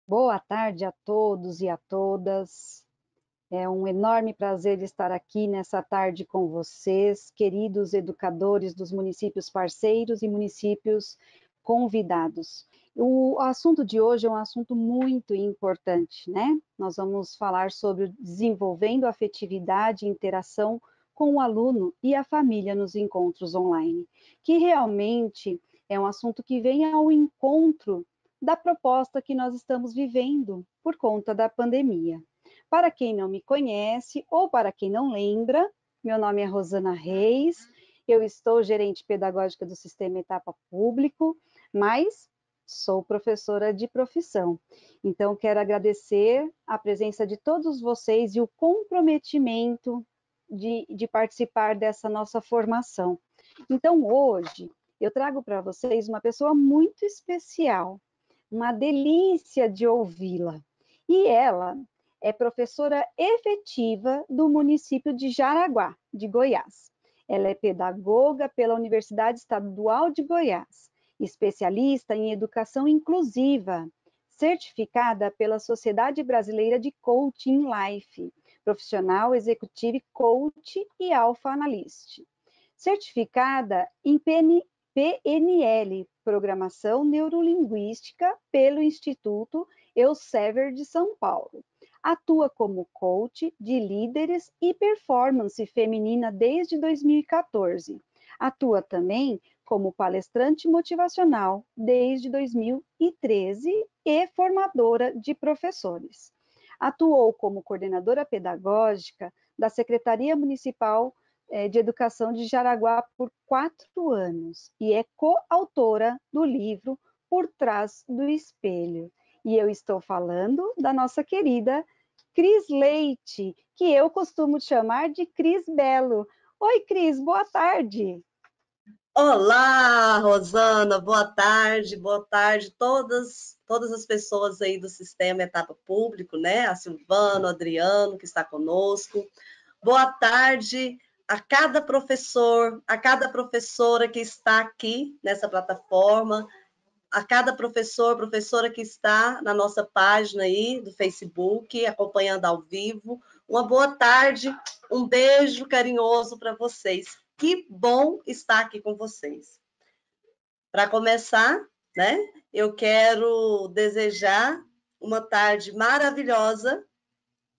Boa tarde a todos e a todas. É um enorme prazer estar aqui nessa tarde com vocês, queridos educadores dos municípios parceiros e municípios convidados. O assunto de hoje é um assunto muito importante, né? Nós vamos falar sobre desenvolvendo afetividade e interação com o aluno e a família nos encontros online, que realmente é um assunto que vem ao encontro da proposta que nós estamos vivendo por conta da pandemia. Para quem não me conhece ou para quem não lembra, meu nome é Rosana Reis, eu estou gerente pedagógica do Sistema Etapa Público, mas sou professora de profissão. Então, quero agradecer a presença de todos vocês e o comprometimento de participar dessa nossa formação. Então, hoje, eu trago para vocês uma pessoa muito especial, uma delícia de ouvi-la. E ela é professora efetiva do município de Jaraguá, de Goiás. Ela é pedagoga pela Universidade Estadual de Goiás, especialista em educação inclusiva, certificada pela Sociedade Brasileira de Coaching Life, profissional executivo coach e alpha analyst. Certificada em PNL, Programação Neurolinguística, pelo Instituto Elsevier de São Paulo. Atua como coach de líderes e performance feminina desde 2014. Atua também como palestrante motivacional desde 2013 e formadora de professores. Atuou como coordenadora pedagógica da Secretaria Municipal de Educação de Jaraguá por 4 anos e é coautora do livro Por Trás do Espelho. E eu estou falando da nossa querida Cris Leite, que eu costumo chamar de Cris Belo. Oi, Cris, boa tarde. Olá, Rosana, boa tarde todas as pessoas aí do Sistema Etapa Público, né? A Silvana, o Adriano, que está conosco. Boa tarde a cada professor, a cada professora que está aqui nessa plataforma, a cada professor, professora que está na nossa página aí do Facebook, acompanhando ao vivo. Uma boa tarde, um beijo carinhoso para vocês. Que bom estar aqui com vocês. Para começar, né, eu quero desejar uma tarde maravilhosa.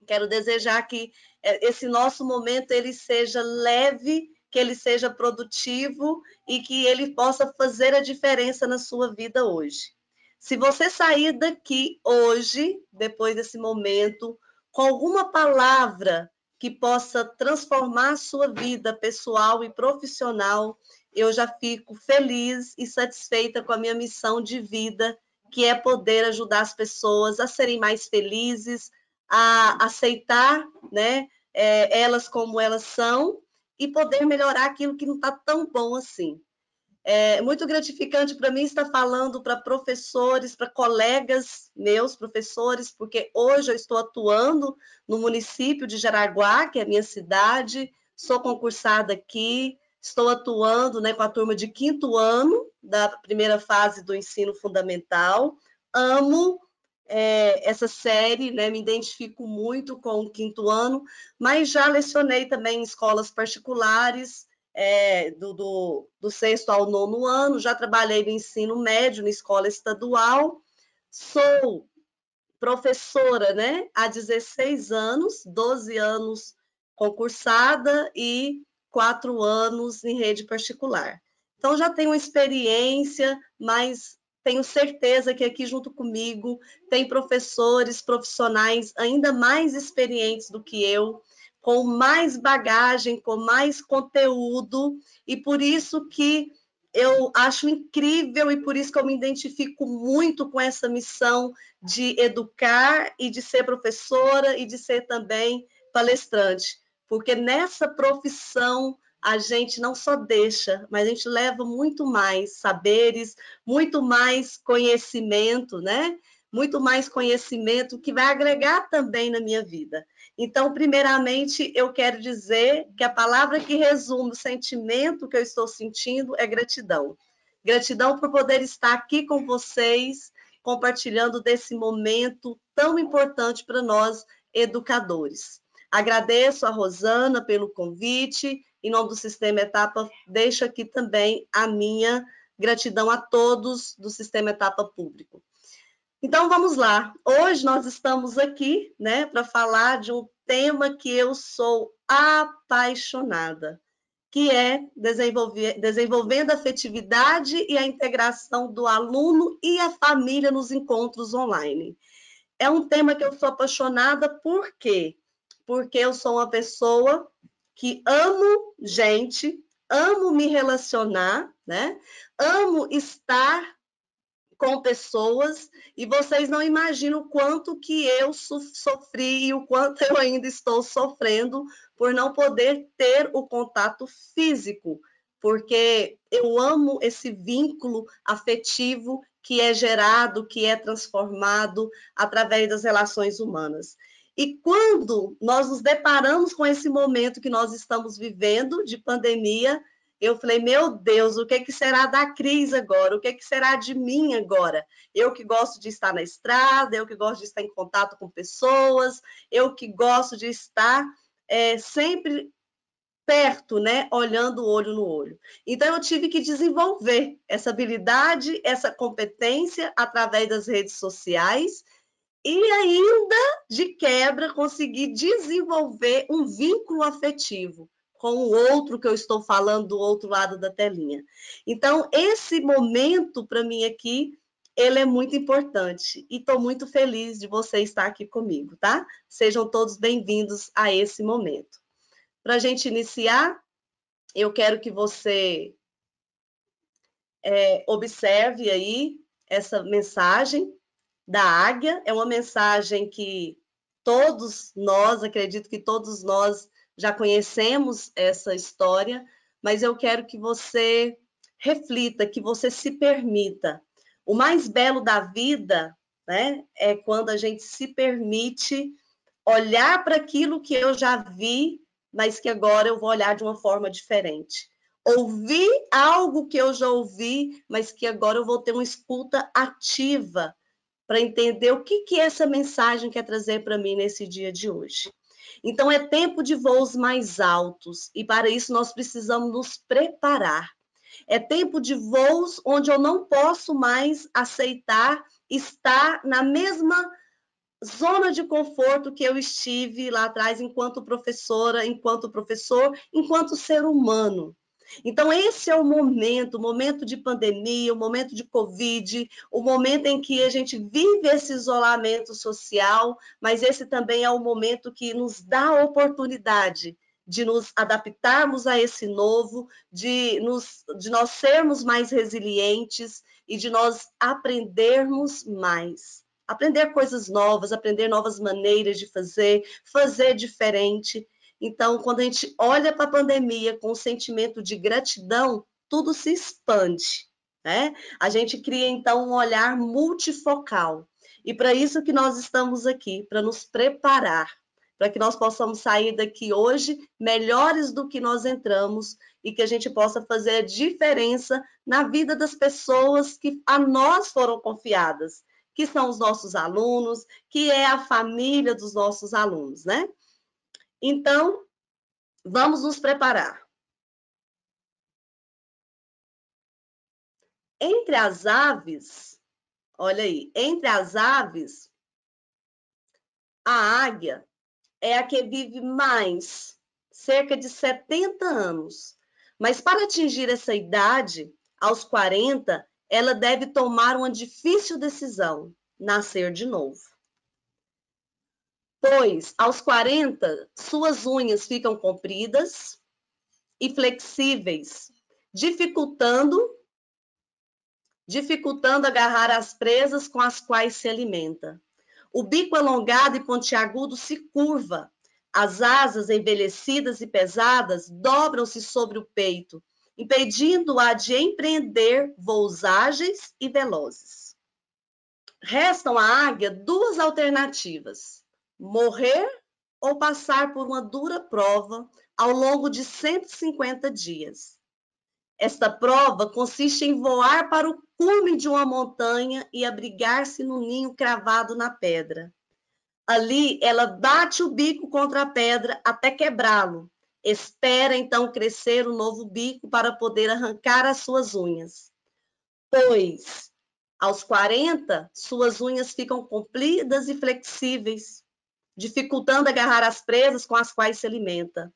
Quero desejar que esse nosso momento ele seja leve, que ele seja produtivo e que ele possa fazer a diferença na sua vida hoje. Se você sair daqui hoje, depois desse momento, com alguma palavra que possa transformar a sua vida pessoal e profissional, eu já fico feliz e satisfeita com a minha missão de vida, que é poder ajudar as pessoas a serem mais felizes, a aceitar, né, elas como elas são e poder melhorar aquilo que não está tão bom assim. É muito gratificante para mim estar falando para professores, para colegas meus, professores, porque hoje eu estou atuando no município de Jaraguá, que é a minha cidade, sou concursada aqui, estou atuando, né, com a turma de 5º ano da primeira fase do ensino fundamental, amo essa série, né, me identifico muito com o 5º ano, mas já lecionei também em escolas particulares, do 6º ao 9º ano, já trabalhei no ensino médio, na escola estadual, sou professora, né, há 16 anos, 12 anos concursada e 4 anos em rede particular. Então, já tenho experiência, mas tenho certeza que aqui junto comigo tem professores, profissionais ainda mais experientes do que eu, com mais bagagem, com mais conteúdo, e por isso que eu acho incrível e por isso que eu me identifico muito com essa missão de educar e de ser professora e de ser também palestrante, porque nessa profissão a gente não só deixa, mas a gente leva muito mais saberes, muito mais conhecimento, né? Muito mais conhecimento que vai agregar também na minha vida. Então, primeiramente, eu quero dizer que a palavra que resume o sentimento que eu estou sentindo é gratidão. Gratidão por poder estar aqui com vocês, compartilhando desse momento tão importante para nós, educadores. Agradeço a Rosana pelo convite. Em nome do Sistema Etapa, deixo aqui também a minha gratidão a todos do Sistema Etapa Público. Então, vamos lá. Hoje nós estamos aqui, né, para falar de um tema que eu sou apaixonada, que é desenvolvendo a afetividade e a integração do aluno e a família nos encontros online. É um tema que eu sou apaixonada, por quê? Porque eu sou uma pessoa que amo gente, amo me relacionar, né? Amo estar com pessoas, e vocês não imaginam o quanto que eu sofri e o quanto eu ainda estou sofrendo por não poder ter o contato físico, porque eu amo esse vínculo afetivo que é gerado, que é transformado através das relações humanas. E quando nós nos deparamos com esse momento que nós estamos vivendo de pandemia, eu falei, meu Deus, o que será da Cris agora? O que será de mim agora? Eu que gosto de estar na estrada, eu que gosto de estar em contato com pessoas, eu que gosto de estar sempre perto, né? Olhando o olho no olho. Então, eu tive que desenvolver essa habilidade, essa competência através das redes sociais e ainda, de quebra, conseguir desenvolver um vínculo afetivo com o outro que eu estou falando do outro lado da telinha. Então, esse momento, para mim aqui, ele é muito importante. E estou muito feliz de você estar aqui comigo, tá? Sejam todos bem-vindos a esse momento. Para a gente iniciar, eu quero que você observe aí essa mensagem da águia. É uma mensagem que todos nós, acredito que todos nós já conhecemos essa história, mas eu quero que você reflita, que você se permita. O mais belo da vida, né, é quando a gente se permite olhar para aquilo que eu já vi, mas que agora eu vou olhar de uma forma diferente. Ouvir algo que eu já ouvi, mas que agora eu vou ter uma escuta ativa para entender o que essa mensagem quer trazer para mim nesse dia de hoje. Então, é tempo de voos mais altos, e para isso nós precisamos nos preparar. É tempo de voos onde eu não posso mais aceitar estar na mesma zona de conforto que eu estive lá atrás enquanto professora, enquanto professor, enquanto ser humano. Então, esse é o momento de pandemia, o momento de Covid, o momento em que a gente vive esse isolamento social, mas esse também é o momento que nos dá a oportunidade de nos adaptarmos a esse novo, de nós sermos mais resilientes e de nós aprendermos mais. Aprender coisas novas, aprender novas maneiras de fazer diferente. Então, quando a gente olha para a pandemia com o sentimento de gratidão, tudo se expande, né? A gente cria, então, um olhar multifocal. E para isso que nós estamos aqui, para nos preparar, para que nós possamos sair daqui hoje melhores do que nós entramos e que a gente possa fazer a diferença na vida das pessoas que a nós foram confiadas, que são os nossos alunos, que é a família dos nossos alunos, né? Então, vamos nos preparar. Entre as aves, olha aí, entre as aves, a águia é a que vive mais, cerca de 70 anos. Mas para atingir essa idade, aos 40, ela deve tomar uma difícil decisão, nascer de novo. Pois, aos 40, suas unhas ficam compridas e flexíveis, dificultando agarrar as presas com as quais se alimenta. O bico alongado e pontiagudo se curva, as asas envelhecidas e pesadas dobram-se sobre o peito, impedindo-a de empreender voos ágeis e velozes. Restam à águia duas alternativas: morrer ou passar por uma dura prova ao longo de 150 dias. Esta prova consiste em voar para o cume de uma montanha e abrigar-se no ninho cravado na pedra. Ali, ela bate o bico contra a pedra até quebrá-lo. Espera, então, crescer o novo bico para poder arrancar as suas unhas. Pois, aos 40, suas unhas ficam compridas e flexíveis, dificultando agarrar as presas com as quais se alimenta.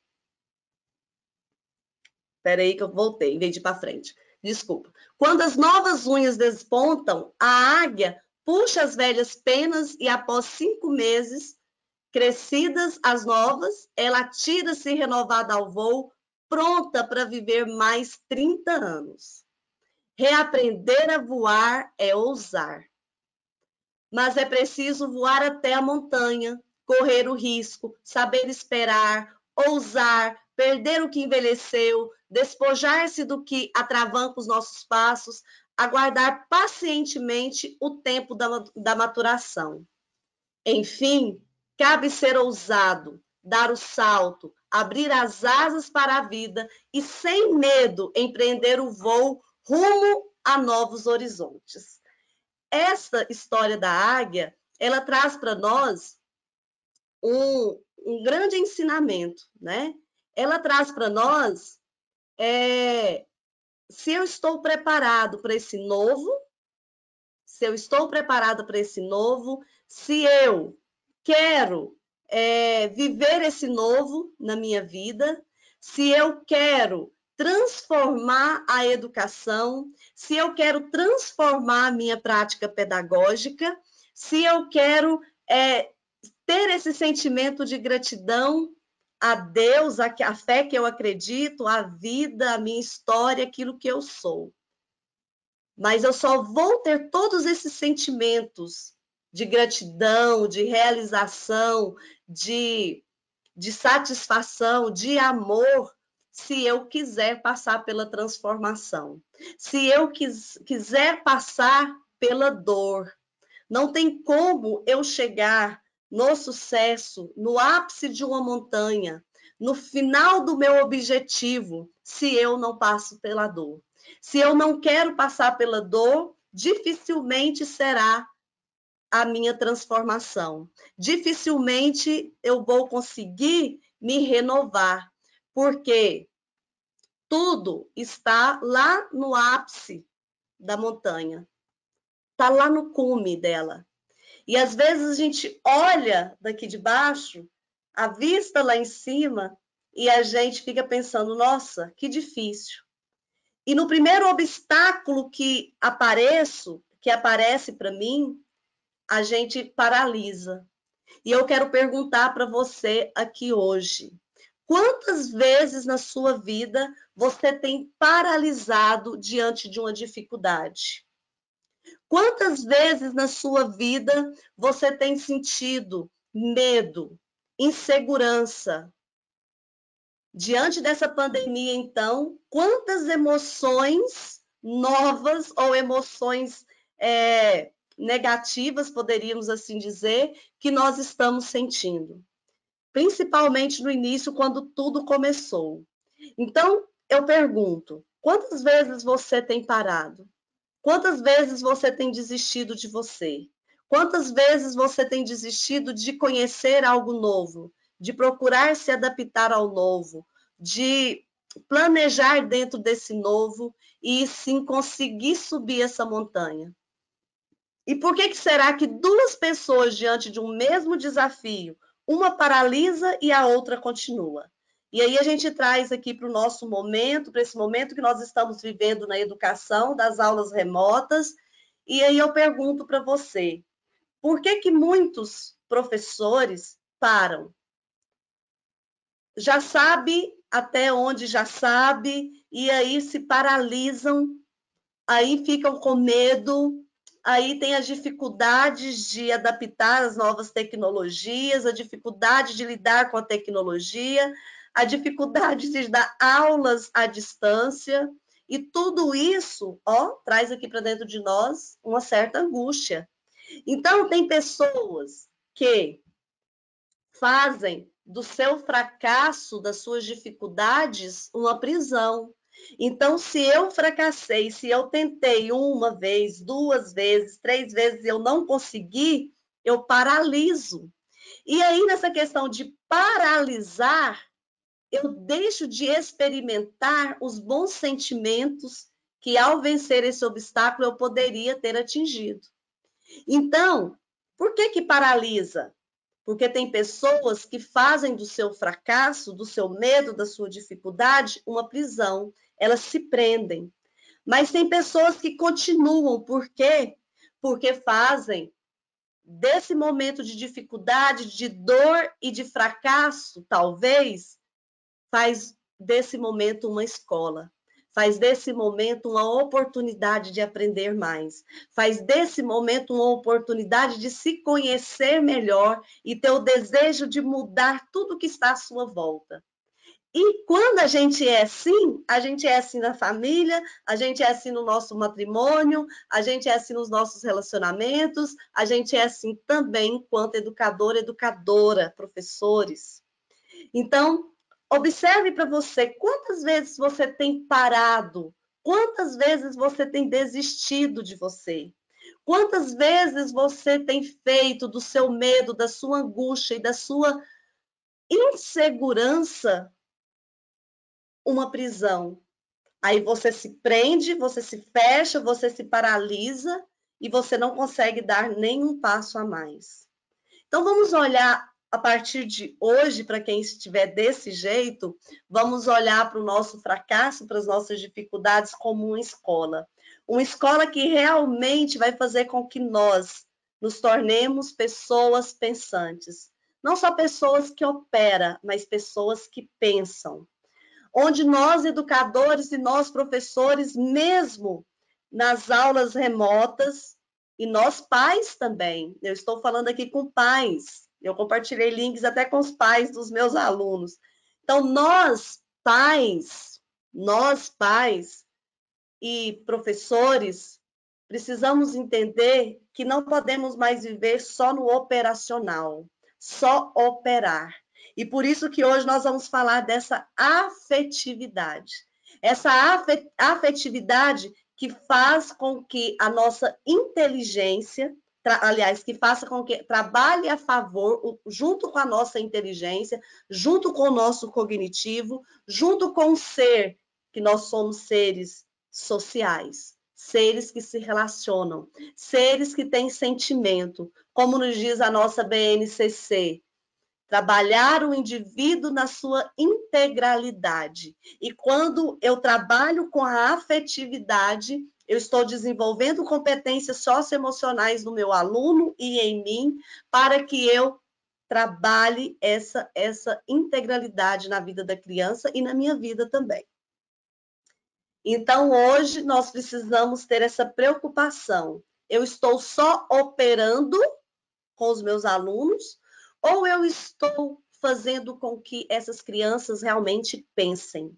Espera aí que eu voltei, em vez de ir para frente. Desculpa. Quando as novas unhas despontam, a águia puxa as velhas penas e, após 5 meses, crescidas as novas, ela atira-se renovada ao voo, pronta para viver mais 30 anos. Reaprender a voar é ousar. Mas é preciso voar até a montanha, correr o risco, saber esperar, ousar, perder o que envelheceu, despojar-se do que atravanca os nossos passos, aguardar pacientemente o tempo da maturação. Enfim, cabe ser ousado, dar o salto, abrir as asas para a vida e, sem medo, empreender o voo rumo a novos horizontes. Essa história da águia, ela traz para nós um grande ensinamento, né? Ela traz para nós se eu estou preparado para esse novo, se eu estou preparado para esse novo, se eu quero viver esse novo na minha vida, se eu quero transformar a educação, se eu quero transformar a minha prática pedagógica, se eu quero ter esse sentimento de gratidão a Deus, a fé que eu acredito, a vida, a minha história, aquilo que eu sou. Mas eu só vou ter todos esses sentimentos de gratidão, de realização, de satisfação, de amor, se eu quiser passar pela transformação. Se eu quiser passar pela dor. Não tem como eu chegar no sucesso, no ápice de uma montanha, no final do meu objetivo, se eu não passo pela dor. Se eu não quero passar pela dor, dificilmente será a minha transformação. Dificilmente eu vou conseguir me renovar, porque tudo está lá no ápice da montanha, está lá no cume dela. E às vezes a gente olha daqui de baixo, a vista lá em cima, e a gente fica pensando, nossa, que difícil. E no primeiro obstáculo que aparece para mim, a gente paralisa. E eu quero perguntar para você aqui hoje, quantas vezes na sua vida você tem paralisado diante de uma dificuldade? Quantas vezes na sua vida você tem sentido medo, insegurança? Diante dessa pandemia, então, quantas emoções novas ou emoções negativas, poderíamos assim dizer, que nós estamos sentindo? Principalmente no início, quando tudo começou. Então, eu pergunto, quantas vezes você tem parado? Quantas vezes você tem desistido de você? Quantas vezes você tem desistido de conhecer algo novo, de procurar se adaptar ao novo, de planejar dentro desse novo e sim conseguir subir essa montanha? E por que será que duas pessoas diante de um mesmo desafio, uma paralisa e a outra continua? E aí a gente traz aqui para o nosso momento, para esse momento que nós estamos vivendo na educação, das aulas remotas, e aí eu pergunto para você, por que muitos professores param? Já sabe até onde já sabe, e aí se paralisam, aí ficam com medo, aí tem as dificuldades de adaptar as novas tecnologias, a dificuldade de lidar com a tecnologia, a dificuldade de dar aulas à distância, e tudo isso, traz aqui para dentro de nós uma certa angústia. Então, tem pessoas que fazem do seu fracasso, das suas dificuldades, uma prisão. Então, se eu fracassei, se eu tentei uma vez, duas vezes, três vezes e eu não consegui, eu paraliso. E aí, nessa questão de paralisar, eu deixo de experimentar os bons sentimentos que, ao vencer esse obstáculo, eu poderia ter atingido. Então, por que que paralisa? Porque tem pessoas que fazem do seu fracasso, do seu medo, da sua dificuldade, uma prisão. Elas se prendem. Mas tem pessoas que continuam. Por quê? Porque fazem desse momento de dificuldade, de dor e de fracasso, talvez, faz desse momento uma escola. Faz desse momento uma oportunidade de aprender mais. Faz desse momento uma oportunidade de se conhecer melhor e ter o desejo de mudar tudo que está à sua volta. E quando a gente é assim na família, a gente é assim no nosso matrimônio, a gente é assim nos nossos relacionamentos, a gente é assim também enquanto educador, educadora, professores. Então, observe para você quantas vezes você tem parado, quantas vezes você tem desistido de você, quantas vezes você tem feito do seu medo, da sua angústia e da sua insegurança uma prisão. Aí você se prende, você se fecha, você se paralisa e você não consegue dar nenhum passo a mais. Então, vamos olhar a partir de hoje, para quem estiver desse jeito, vamos olhar para o nosso fracasso, para as nossas dificuldades como uma escola. Uma escola que realmente vai fazer com que nós nos tornemos pessoas pensantes. Não só pessoas que operam, mas pessoas que pensam. Onde nós, educadores e nós, professores, mesmo nas aulas remotas, e nós pais também, eu estou falando aqui com pais, eu compartilhei links até com os pais dos meus alunos. Então, nós pais e professores, precisamos entender que não podemos mais viver só no operacional, só operar. E por isso que hoje nós vamos falar dessa afetividade. Essa afetividade que faz com que a nossa inteligência, aliás, que faça com que trabalhe a favor, junto com a nossa inteligência, junto com o nosso cognitivo, junto com o ser, que nós somos seres sociais, seres que se relacionam, seres que têm sentimento, como nos diz a nossa BNCC, trabalhar o indivíduo na sua integralidade. E quando eu trabalho com a afetividade, eu estou desenvolvendo competências socioemocionais no meu aluno e em mim, para que eu trabalhe essa integralidade na vida da criança e na minha vida também. Então, hoje, nós precisamos ter essa preocupação. Eu estou só operando com os meus alunos ou eu estou fazendo com que essas crianças realmente pensem?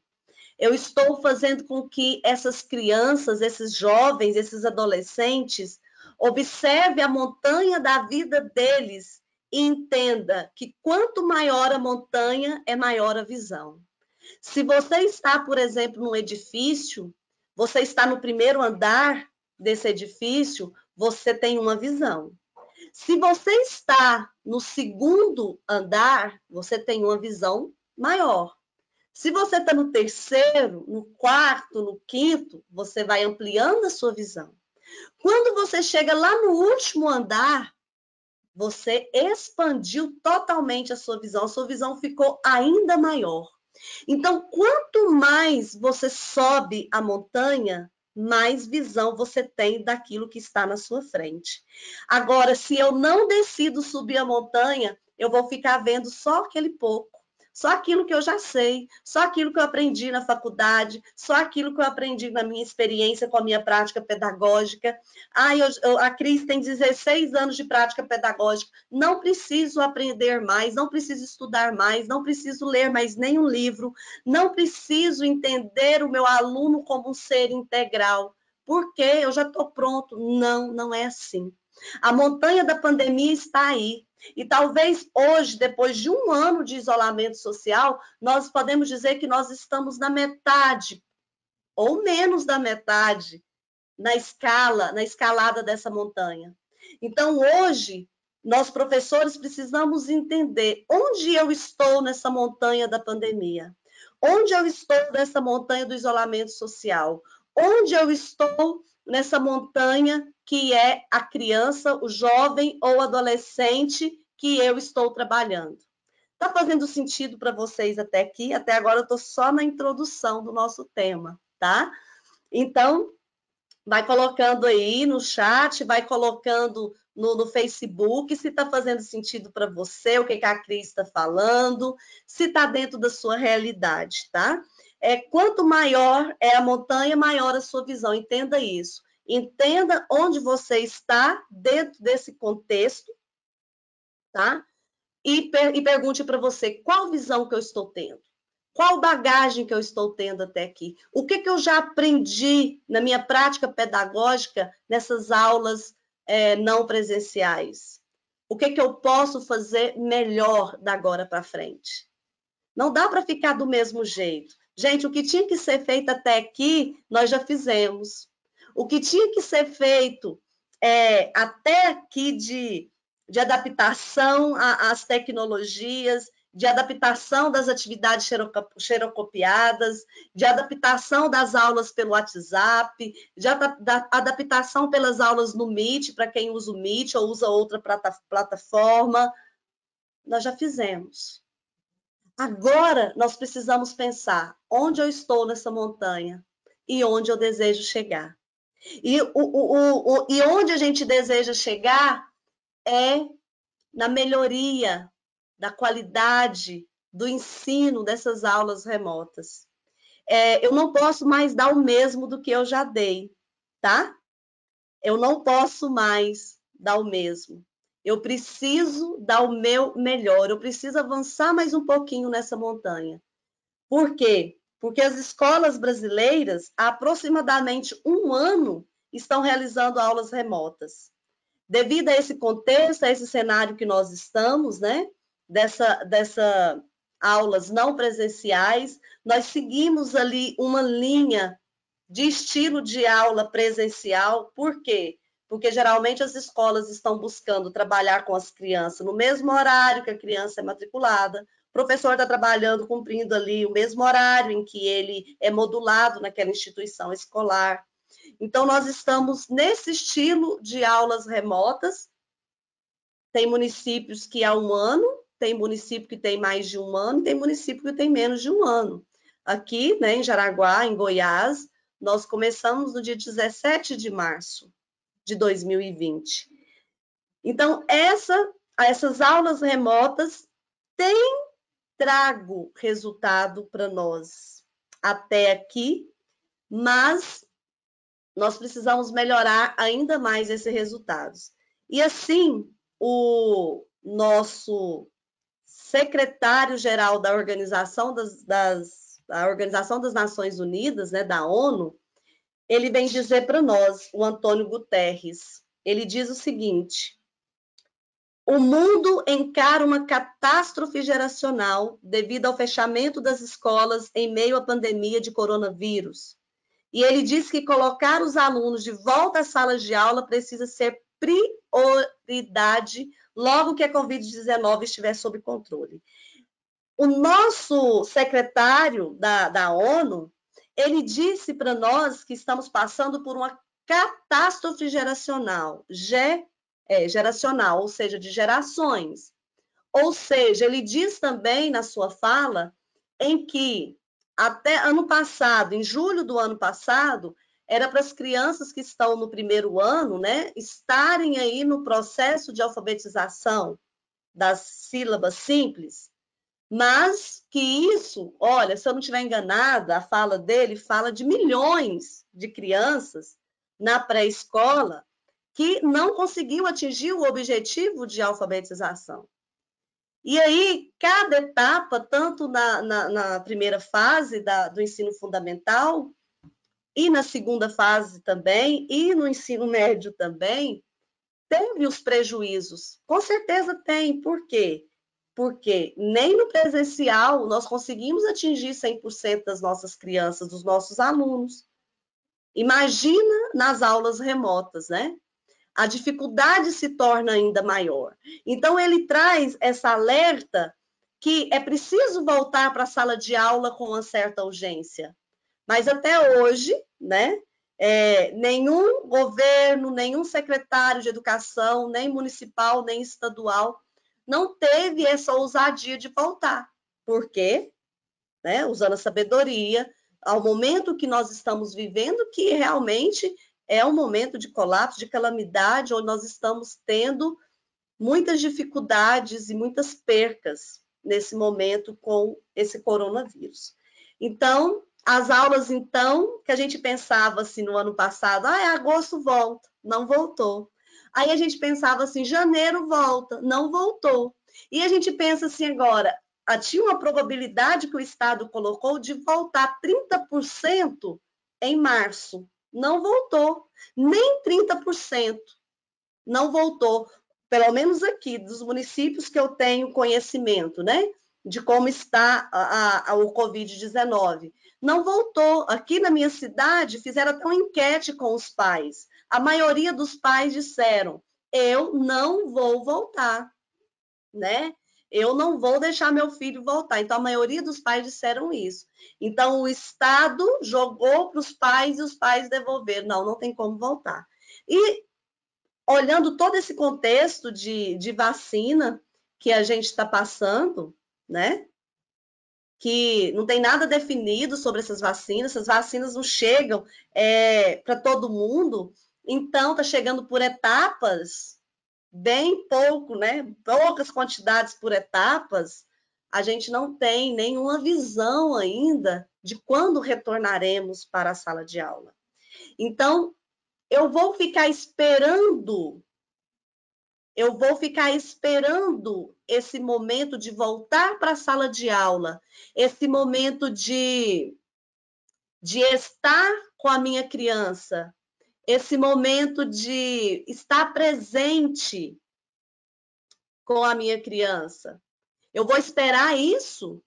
Eu estou fazendo com que essas crianças, esses jovens, esses adolescentes, observem a montanha da vida deles e entenda que quanto maior a montanha, é maior a visão. Se você está, por exemplo, num edifício, você está no primeiro andar desse edifício, você tem uma visão. Se você está no segundo andar, você tem uma visão maior. Se você está no terceiro, no quarto, no quinto, você vai ampliando a sua visão. Quando você chega lá no último andar, você expandiu totalmente a sua visão ficou ainda maior. Então, quanto mais você sobe a montanha, mais visão você tem daquilo que está na sua frente. Agora, se eu não decido subir a montanha, eu vou ficar vendo só aquele pouco. Só aquilo que eu já sei, só aquilo que eu aprendi na faculdade, só aquilo que eu aprendi na minha experiência com a minha prática pedagógica. A Cris tem 16 anos de prática pedagógica, não preciso aprender mais, não preciso estudar mais, não preciso ler mais nenhum livro, não preciso entender o meu aluno como um ser integral, porque eu já estou pronto. Não, não é assim. A montanha da pandemia está aí. E talvez hoje, depois de um ano de isolamento social, nós podemos dizer que nós estamos na metade ou menos da metade na escalada dessa montanha. Então, hoje, nós professores precisamos entender onde eu estou nessa montanha da pandemia, onde eu estou nessa montanha do isolamento social, onde eu estou nessa montanha que é a criança, o jovem ou adolescente que eu estou trabalhando. Está fazendo sentido para vocês até aqui? Até agora eu estou só na introdução do nosso tema, tá? Então, vai colocando aí no chat, vai colocando no Facebook, se está fazendo sentido para você, o que a Cris está falando, se está dentro da sua realidade, tá? Quanto maior é a montanha, maior a sua visão. Entenda isso. Entenda onde você está dentro desse contexto, tá? E pergunte para você qual visão que eu estou tendo. Qual bagagem que eu estou tendo até aqui? O que eu já aprendi na minha prática pedagógica nessas aulas não presenciais? O que eu posso fazer melhor da agora para frente? Não dá para ficar do mesmo jeito. Gente, o que tinha que ser feito até aqui, nós já fizemos. O que tinha que ser feito até aqui de adaptação às tecnologias, de adaptação das atividades xerocopiadas, de adaptação das aulas pelo WhatsApp, de adaptação pelas aulas no Meet, para quem usa o Meet ou usa outra plataforma. Nós já fizemos. Agora, nós precisamos pensar onde eu estou nessa montanha e onde eu desejo chegar. E onde a gente deseja chegar é na melhoria da qualidade do ensino dessas aulas remotas. Eu não posso mais dar o mesmo do que eu já dei, tá? Eu não posso mais dar o mesmo. Eu preciso dar o meu melhor, eu preciso avançar mais um pouquinho nessa montanha. Por quê? Porque as escolas brasileiras, há aproximadamente 1 ano, estão realizando aulas remotas. Devido a esse contexto, a esse cenário que nós estamos, né, dessa aulas não presenciais, nós seguimos ali uma linha de estilo de aula presencial. Por quê? Porque geralmente as escolas estão buscando trabalhar com as crianças no mesmo horário que a criança é matriculada. O professor está trabalhando, cumprindo ali o mesmo horário em que ele é modulado naquela instituição escolar. Então, nós estamos nesse estilo de aulas remotas. Tem municípios que há 1 ano, tem município que tem mais de 1 ano, tem município que tem menos de 1 ano. Aqui, né, em Jaraguá, em Goiás, nós começamos no dia 17 de março de 2020. Então, essas aulas remotas têm trago resultado para nós até aqui, mas nós precisamos melhorar ainda mais esses resultados. E assim, o nosso secretário-geral da Organização da Organização das Nações Unidas, né, da ONU, ele vem dizer para nós, o Antônio Guterres, ele diz o seguinte: o mundo encara uma catástrofe geracional devido ao fechamento das escolas em meio à pandemia de coronavírus. E ele diz que colocar os alunos de volta às salas de aula precisa ser prioridade logo que a Covid-19 estiver sob controle. O nosso secretário da ONU, ele disse para nós que estamos passando por uma catástrofe geracional, geracional, ou seja, de gerações. Ou seja, ele diz também na sua fala em que até ano passado, em julho do ano passado, era para as crianças que estão no primeiro ano, né, estarem aí no processo de alfabetização das sílabas simples, mas que isso, olha, se eu não estiver enganada, a fala dele fala de milhões de crianças na pré-escola que não conseguiu atingir o objetivo de alfabetização. E aí, cada etapa, tanto na primeira fase do ensino fundamental, e na segunda fase também, e no ensino médio também, teve os prejuízos. Com certeza tem. Por quê? porque nem no presencial nós conseguimos atingir 100% das nossas crianças, dos nossos alunos. Imagina nas aulas remotas, né? A dificuldade se torna ainda maior. Então, ele traz essa alerta que é preciso voltar para a sala de aula com uma certa urgência. Mas até hoje, né, nenhum governo, nenhum secretário de educação, nem municipal, nem estadual, não teve essa ousadia de voltar. Por quê? Né, usando a sabedoria, ao momento que nós estamos vivendo, que realmente é um momento de colapso, de calamidade, onde nós estamos tendo muitas dificuldades e muitas percas nesse momento com esse coronavírus. Então, as aulas, então, que a gente pensava assim no ano passado, agosto volta, não voltou. Aí a gente pensava assim, janeiro volta, não voltou. E a gente pensa assim agora, tinha uma probabilidade que o Estado colocou de voltar 30% em março. Não voltou, nem 30%. Não voltou, pelo menos aqui, dos municípios que eu tenho conhecimento, né? De como está o Covid-19. Não voltou. Aqui na minha cidade, fizeram até uma enquete com os pais. A maioria dos pais disseram, eu não vou voltar, né? Eu não vou deixar meu filho voltar. Então, a maioria dos pais disseram isso. Então, o Estado jogou para os pais e os pais devolveram. Não, não tem como voltar. E olhando todo esse contexto de vacina que a gente está passando, né? Que não tem nada definido sobre essas vacinas não chegam para todo mundo, então está chegando por etapas, bem pouco, né? Poucas quantidades por etapas. A gente não tem nenhuma visão ainda de quando retornaremos para a sala de aula. Então, eu vou ficar esperando esse momento de voltar para a sala de aula, esse momento de estar com a minha criança, esse momento de estar presente com a minha criança. Eu vou esperar isso?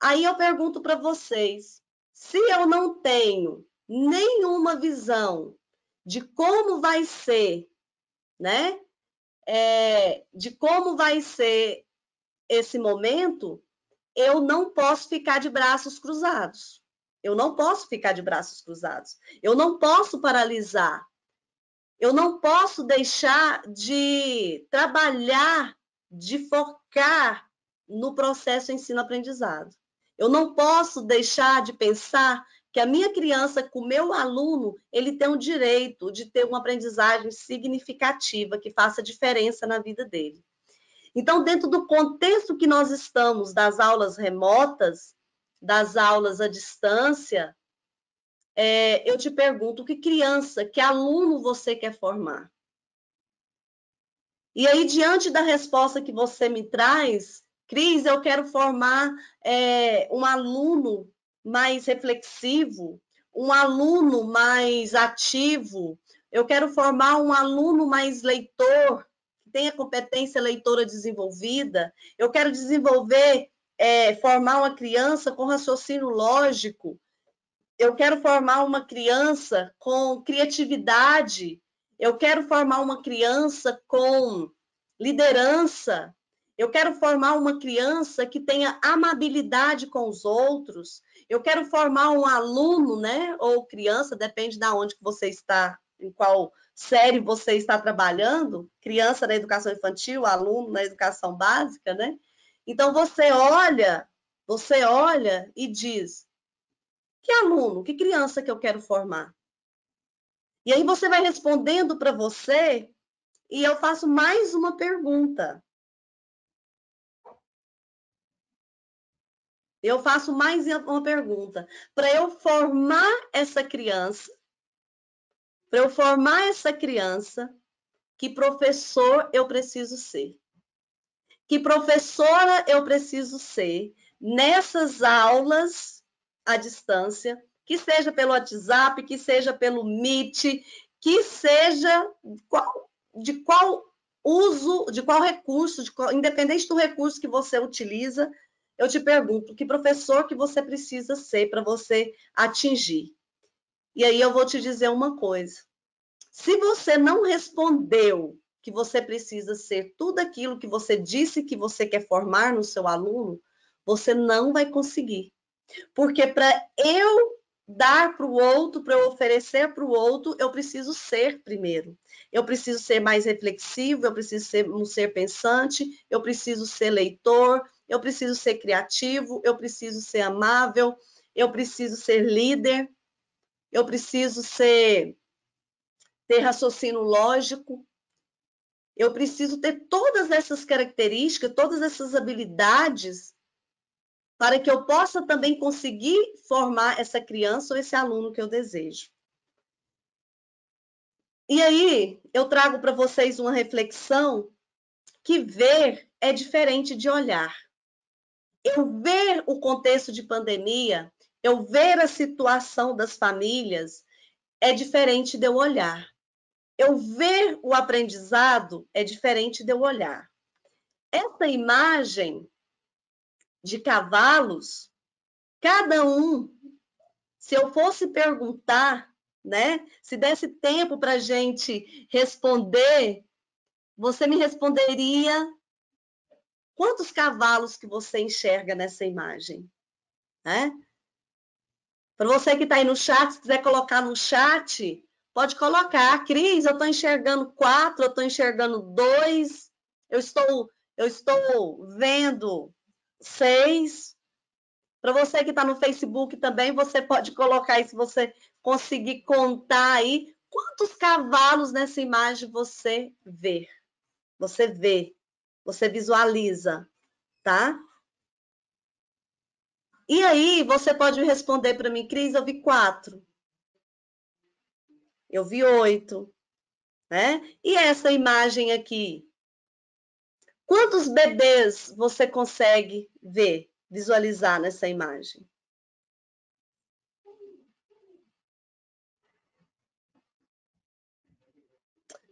Aí eu pergunto para vocês, se eu não tenho nenhuma visão de como vai ser, né? De como vai ser esse momento, eu não posso ficar de braços cruzados. Eu não posso ficar de braços cruzados. Eu não posso paralisar. Eu não posso deixar de trabalhar, de focar no processo ensino-aprendizado. Eu não posso deixar de pensar que a minha criança, com o meu aluno, ele tem o direito de ter uma aprendizagem significativa, que faça diferença na vida dele. Então, dentro do contexto que nós estamos, das aulas remotas, das aulas à distância, eu te pergunto, que criança, que aluno você quer formar? E aí, diante da resposta que você me traz, Cris, eu quero formar um aluno mais reflexivo, um aluno mais ativo, eu quero formar um aluno mais leitor, que tenha competência leitora desenvolvida, eu quero formar uma criança com raciocínio lógico, eu quero formar uma criança com criatividade, eu quero formar uma criança com liderança, eu quero formar uma criança que tenha amabilidade com os outros, eu quero formar um aluno, né, ou criança, depende de onde que você está, em qual série você está trabalhando, criança na educação infantil, aluno na educação básica, né? Então você olha e diz: que aluno, que criança que eu quero formar? E aí você vai respondendo para você e eu faço mais uma pergunta. Eu faço mais uma pergunta. Para eu formar essa criança, que professor eu preciso ser? Que professora eu preciso ser nessas aulas à distância, que seja pelo WhatsApp, que seja pelo Meet, que seja de qual uso, de qual recurso, independente do recurso que você utiliza, eu te pergunto, que professor que você precisa ser para você atingir? E aí eu vou te dizer uma coisa. Se você não respondeu que você precisa ser tudo aquilo que você disse que você quer formar no seu aluno, você não vai conseguir. Porque para eu dar para o outro, para eu oferecer para o outro, eu preciso ser primeiro. Eu preciso ser mais reflexivo, eu preciso ser um ser pensante, eu preciso ser leitor, eu preciso ser criativo, eu preciso ser amável, eu preciso ser líder, eu preciso ter raciocínio lógico. Eu preciso ter todas essas características, todas essas habilidades, para que eu possa também conseguir formar essa criança ou esse aluno que eu desejo. E aí, eu trago para vocês uma reflexão que ver é diferente de olhar. Eu ver o contexto de pandemia, eu ver a situação das famílias, é diferente de eu olhar. Eu ver o aprendizado é diferente de eu olhar. Essa imagem de cavalos, cada um, se eu fosse perguntar, né, se desse tempo para a gente responder, você me responderia quantos cavalos que você enxerga nessa imagem, né? Para você que está aí no chat, se quiser colocar no chat, pode colocar. Cris, eu estou enxergando 4, eu estou enxergando 2, eu estou vendo 6. Para você que está no Facebook também, você pode colocar aí, se você conseguir contar aí, quantos cavalos nessa imagem você vê. Você vê, você visualiza, tá? E aí, você pode responder para mim, Cris, eu vi 4. Eu vi 8, né? E essa imagem aqui? Quantos bebês você consegue ver, visualizar nessa imagem?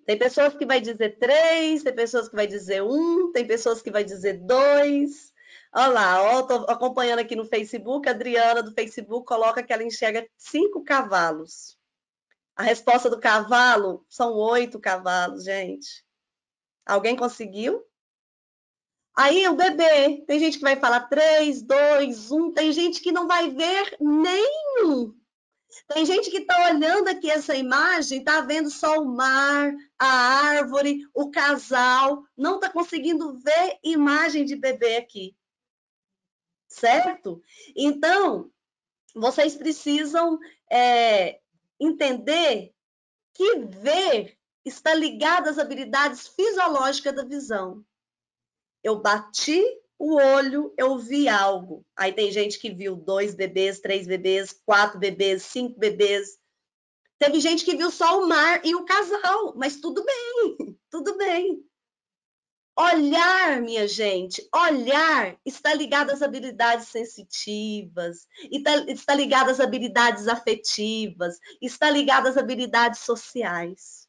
Tem pessoas que vai dizer 3, tem pessoas que vai dizer 1, tem pessoas que vai dizer 2. Olha lá, ó, tô acompanhando aqui no Facebook, a Adriana do Facebook coloca que ela enxerga 5 cavalos. A resposta do cavalo são 8 cavalos, gente. Alguém conseguiu? Aí o bebê, tem gente que vai falar 3, 2, 1, tem gente que não vai ver nenhum. Tem gente que está olhando aqui essa imagem, está vendo só o mar, a árvore, o casal, não está conseguindo ver imagem de bebê aqui. Certo? Então, vocês precisam entender que ver está ligado às habilidades fisiológicas da visão. Eu bati o olho, eu vi algo. Aí tem gente que viu 2 bebês, 3 bebês, 4 bebês, 5 bebês. Teve gente que viu só o mar e o casal, mas tudo bem, tudo bem. Olhar, minha gente, olhar está ligado às habilidades sensitivas, está ligado às habilidades afetivas, está ligado às habilidades sociais.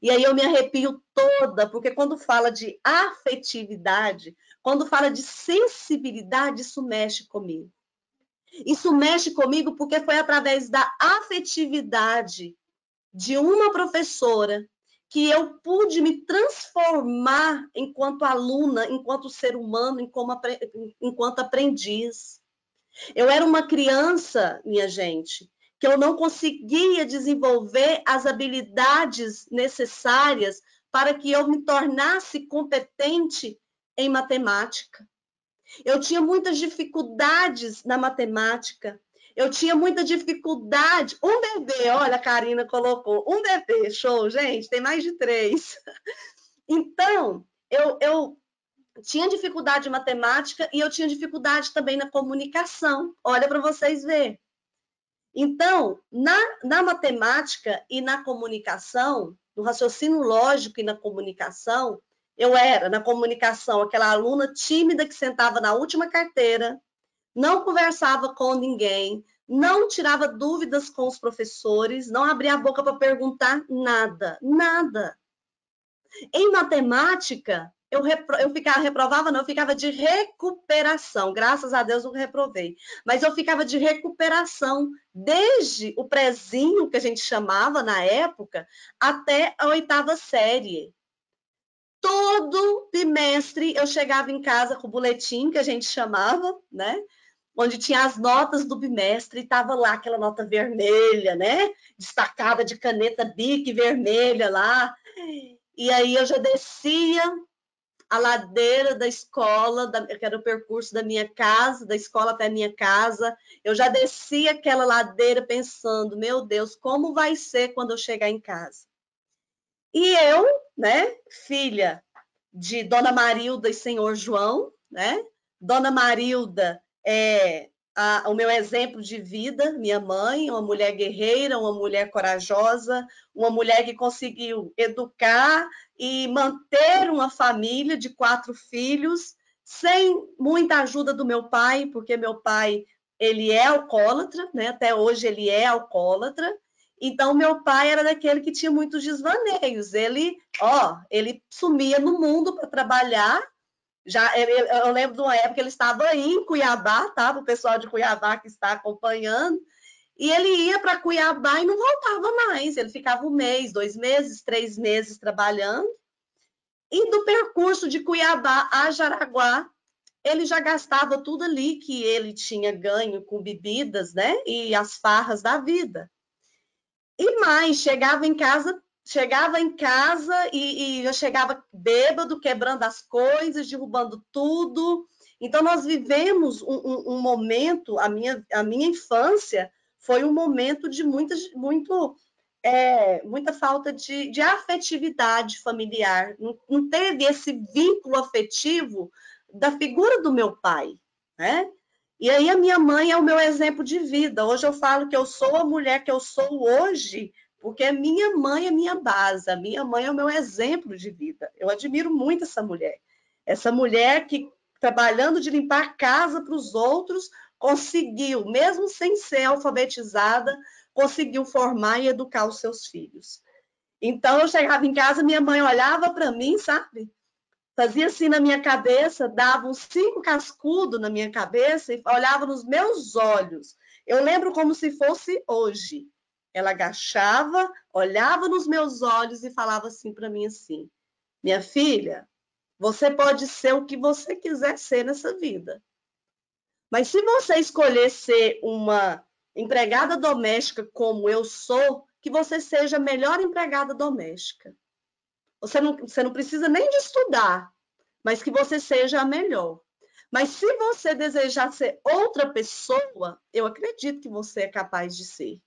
E aí eu me arrepio toda, porque quando fala de afetividade, quando fala de sensibilidade, isso mexe comigo. Isso mexe comigo porque foi através da afetividade de uma professora que eu pude me transformar enquanto aluna, enquanto ser humano, enquanto aprendiz. Eu era uma criança, minha gente, que eu não conseguia desenvolver as habilidades necessárias para que eu me tornasse competente em matemática. Eu tinha muitas dificuldades na matemática. Eu tinha muita dificuldade. Um bebê, olha, a Karina colocou. Um bebê, show, gente, tem mais de 3. Então, eu tinha dificuldade em matemática e eu tinha dificuldade também na comunicação. Olha para vocês verem. Então, na matemática e na comunicação, no raciocínio lógico e na comunicação, eu era, na comunicação, aquela aluna tímida que sentava na última carteira, não conversava com ninguém, não tirava dúvidas com os professores, não abria a boca para perguntar nada, nada. Em matemática, eu ficava, reprovava não, eu ficava de recuperação. Graças a Deus eu reprovei. Mas eu ficava de recuperação desde o prezinho, que a gente chamava na época, até a 8ª série. Todo bimestre eu chegava em casa com o boletim, que a gente chamava, né? Onde tinha as notas do bimestre, e estava lá aquela nota vermelha, né? Destacada de caneta Bic vermelha lá. E aí eu já descia a ladeira da escola, que era o percurso da minha casa, da escola até a minha casa. Eu já descia aquela ladeira pensando, meu Deus, como vai ser quando eu chegar em casa? E eu, né, filha de Dona Marilda e Senhor João, né? Dona Marilda é o meu exemplo de vida, minha mãe, uma mulher guerreira, uma mulher corajosa, uma mulher que conseguiu educar e manter uma família de 4 filhos, sem muita ajuda do meu pai, porque meu pai ele é alcoólatra, né? Até hoje ele é alcoólatra. Então, meu pai era daquele que tinha muitos desvaneios. Ele sumia no mundo para trabalhar. Eu lembro de uma época que ele estava em Cuiabá, tá? O pessoal de Cuiabá que está acompanhando. E ele ia para Cuiabá e não voltava mais. Ele ficava 1 mês, 2 meses, 3 meses trabalhando. E do percurso de Cuiabá a Jaraguá, ele já gastava tudo ali que ele tinha ganho com bebidas, né? E as farras da vida. E mais, chegava em casa e já chegava bêbado, quebrando as coisas, derrubando tudo. Então, nós vivemos um momento, a minha infância foi um momento de muita falta de afetividade familiar. Não teve esse vínculo afetivo da figura do meu pai, né? E aí a minha mãe é o meu exemplo de vida. Hoje eu falo que eu sou a mulher que eu sou hoje, porque a minha mãe é minha base, a minha mãe é o meu exemplo de vida. Eu admiro muito essa mulher. Essa mulher que, trabalhando de limpar a casa para os outros, conseguiu, mesmo sem ser alfabetizada, conseguiu formar e educar os seus filhos. Então eu chegava em casa, minha mãe olhava para mim, sabe? Fazia assim na minha cabeça, dava uns 5 cascudos na minha cabeça e olhava nos meus olhos. Eu lembro como se fosse hoje. Ela agachava, olhava nos meus olhos e falava assim para mim assim: "Minha filha, você pode ser o que você quiser ser nessa vida. Mas se você escolher ser uma empregada doméstica como eu sou, que você seja a melhor empregada doméstica. Você não precisa nem de estudar, mas que você seja a melhor. Mas se você desejar ser outra pessoa, eu acredito que você é capaz de ser."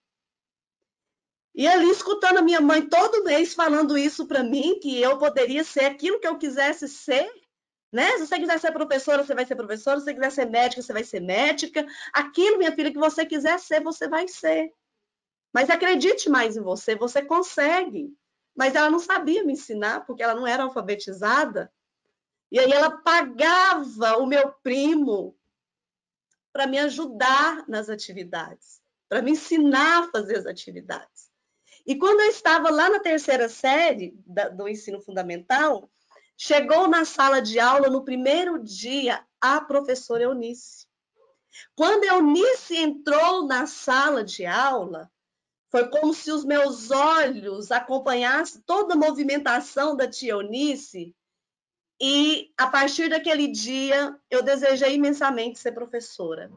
E ali, escutando a minha mãe todo mês falando isso para mim, que eu poderia ser aquilo que eu quisesse ser, né? Se você quiser ser professora, você vai ser professora. Se você quiser ser médica, você vai ser médica. Aquilo, minha filha, que você quiser ser, você vai ser. Mas acredite mais em você, você consegue. Mas ela não sabia me ensinar, porque ela não era alfabetizada. E aí ela pagava o meu primo para me ajudar nas atividades, para me ensinar a fazer as atividades. E quando eu estava lá na 3ª série do ensino fundamental, chegou na sala de aula, no primeiro dia, a professora Eunice. Quando a Eunice entrou na sala de aula, foi como se os meus olhos acompanhassem toda a movimentação da tia Eunice. E, a partir daquele dia, eu desejei imensamente ser professora.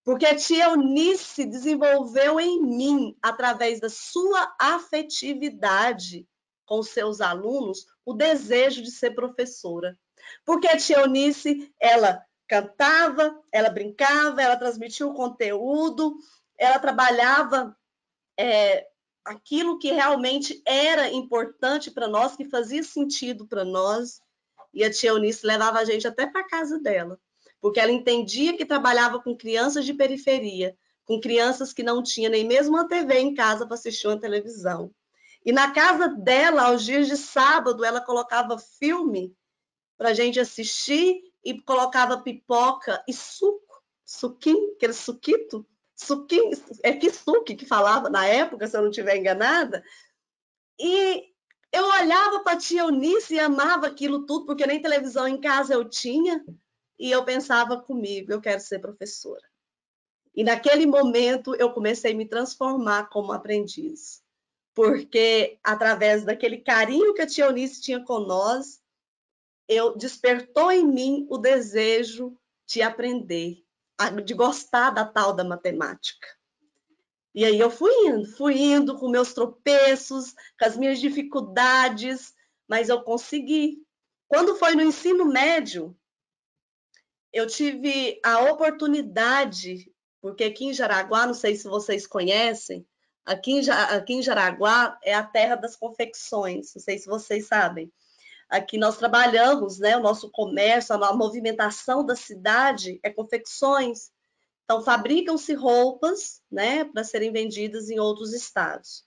Porque a tia Eunice desenvolveu em mim, através da sua afetividade com seus alunos, o desejo de ser professora. Porque a tia Eunice, ela cantava, ela brincava, ela transmitia o conteúdo, ela trabalhava aquilo que realmente era importante para nós, que fazia sentido para nós. E a tia Eunice levava a gente até para a casa dela, porque ela entendia que trabalhava com crianças de periferia, com crianças que não tinham nem mesmo uma TV em casa para assistir uma televisão. E na casa dela, aos dias de sábado, ela colocava filme para a gente assistir e colocava pipoca e suquinho, aquele suquito, suquinho, é kisuke que falava na época, se eu não estiver enganada. E Eu olhava para a tia Eunice e amava aquilo tudo, porque nem televisão em casa eu tinha, e eu pensava comigo, eu quero ser professora. E naquele momento eu comecei a me transformar como aprendiz, porque através daquele carinho que a tia Eunice tinha com nós, despertou em mim o desejo de aprender, de gostar da tal da matemática. E aí eu fui indo com meus tropeços, com as minhas dificuldades, mas eu consegui. Quando foi no ensino médio, eu tive a oportunidade, porque aqui em Jaraguá, não sei se vocês conhecem, aqui em Jaraguá é a terra das confecções, não sei se vocês sabem. Aqui nós trabalhamos, né, o nosso comércio, a movimentação da cidade é confecções. Então, fabricam-se roupas, né, para serem vendidas em outros estados.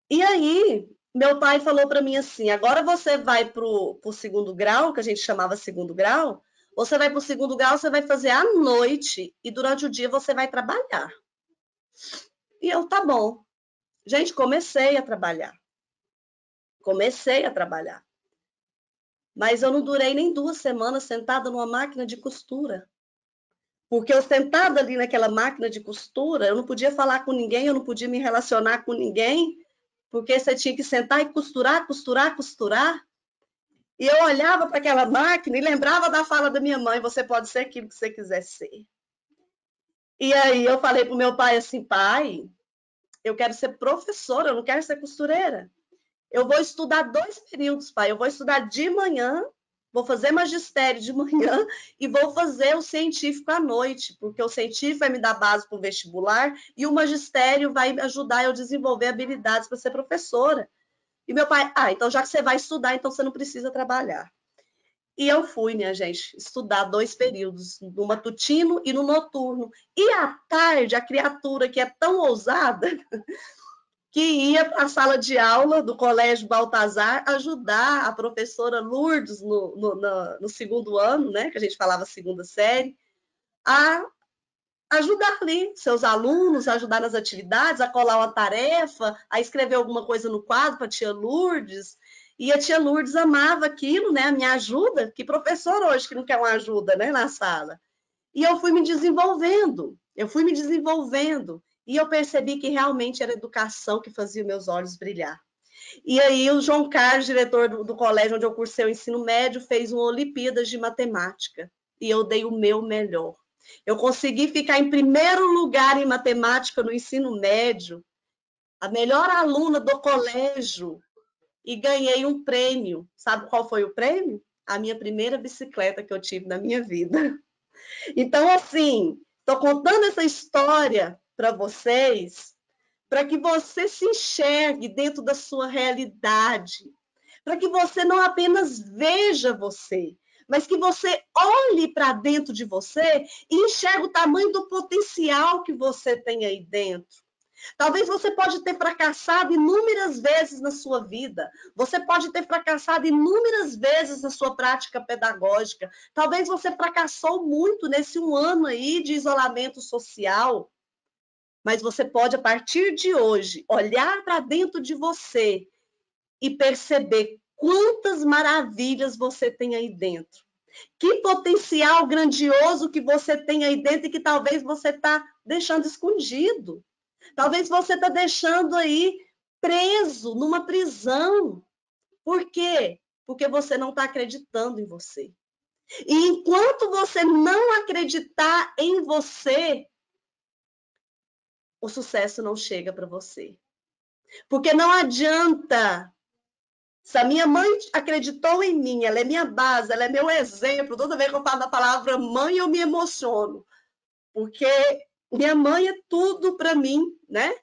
E aí, meu pai falou para mim assim: agora você vai para o segundo grau, que a gente chamava segundo grau, você vai para o segundo grau, você vai fazer à noite e durante o dia você vai trabalhar. E eu, tá bom. Gente, comecei a trabalhar. Comecei a trabalhar. Mas eu não durei nem 2 semanas sentada numa máquina de costura. Porque eu sentada ali naquela máquina de costura, eu não podia falar com ninguém, eu não podia me relacionar com ninguém, porque você tinha que sentar e costurar, costurar, costurar. E eu olhava para aquela máquina e lembrava da fala da minha mãe: você pode ser aquilo que você quiser ser. E aí eu falei para o meu pai assim: pai, eu quero ser professora, eu não quero ser costureira. Eu vou estudar 2 períodos, pai. Eu vou estudar de manhã, vou fazer magistério de manhã e vou fazer o científico à noite, porque o científico vai me dar base para o vestibular e o magistério vai ajudar eu a desenvolver habilidades para ser professora. E meu pai, então já que você vai estudar, então você não precisa trabalhar. E eu fui, minha gente, estudar 2 períodos, no matutino e no noturno. E à tarde, a criatura que é tão ousada que ia para a sala de aula do Colégio Baltazar ajudar a professora Lourdes no segundo ano, né, que a gente falava segunda série, a ajudar ali seus alunos, a ajudar nas atividades, a colar uma tarefa, a escrever alguma coisa no quadro para a tia Lourdes. E a tia Lourdes amava aquilo, né, a minha ajuda, que professor hoje que não quer uma ajuda, né, na sala. E eu fui me desenvolvendo, e eu percebi que realmente era a educação que fazia meus olhos brilhar. E aí o João Carlos, diretor do colégio onde eu cursei o ensino médio, fez uma Olimpíadas de Matemática, e eu dei o meu melhor. Eu consegui ficar em primeiro lugar em matemática no ensino médio, a melhor aluna do colégio, e ganhei um prêmio. Sabe qual foi o prêmio? A minha primeira bicicleta que eu tive na minha vida. Então, assim, estou contando essa história para vocês, para que você se enxergue dentro da sua realidade, para que você não apenas veja você, mas que você olhe para dentro de você e enxergue o tamanho do potencial que você tem aí dentro. Talvez você pode ter fracassado inúmeras vezes na sua vida. Você pode ter fracassado inúmeras vezes na sua prática pedagógica. Talvez você fracassou muito nesse 1 ano aí de isolamento social. Mas você pode, a partir de hoje, olhar para dentro de você e perceber quantas maravilhas você tem aí dentro. Que potencial grandioso que você tem aí dentro e que talvez você está deixando escondido. Talvez você está deixando aí preso numa prisão. Por quê? Porque você não está acreditando em você. E enquanto você não acreditar em você, o sucesso não chega para você. Porque não adianta. Se a minha mãe acreditou em mim, ela é minha base, ela é meu exemplo. Toda vez que eu falo da palavra mãe, eu me emociono. Porque minha mãe é tudo para mim, né?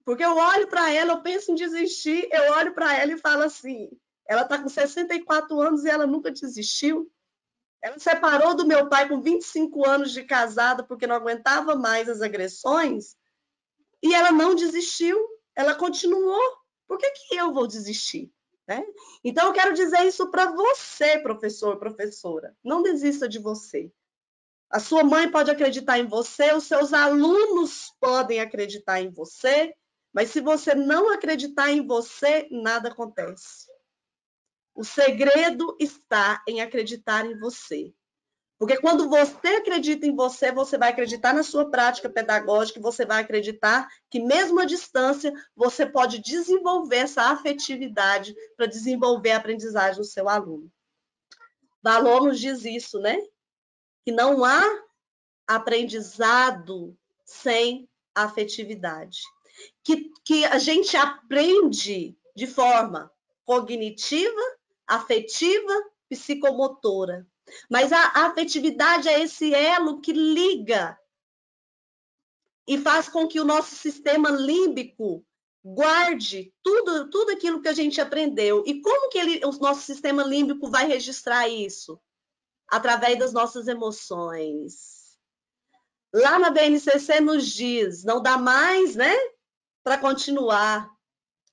Porque eu olho para ela, eu penso em desistir, eu olho para ela e falo assim: ela está com 64 anos e ela nunca desistiu. Ela separou do meu pai com 25 anos de casada porque não aguentava mais as agressões e ela não desistiu, ela continuou. Por que eu vou desistir? Né? Então, eu quero dizer isso para você, professor, professora. Não desista de você. A sua mãe pode acreditar em você, os seus alunos podem acreditar em você, Mas se você não acreditar em você, nada acontece. O segredo está em acreditar em você. Porque quando você acredita em você, você vai acreditar na sua prática pedagógica, você vai acreditar que mesmo à distância, você pode desenvolver essa afetividade para desenvolver a aprendizagem do seu aluno. Valor nos diz isso, né? Que não há aprendizado sem afetividade. Que a gente aprende de forma cognitiva, afetiva, psicomotora. Mas a afetividade é esse elo que liga e faz com que o nosso sistema límbico guarde tudo aquilo que a gente aprendeu. E como que o nosso sistema límbico vai registrar isso? Através das nossas emoções. Lá na BNCC nos diz, não dá mais, né, para continuar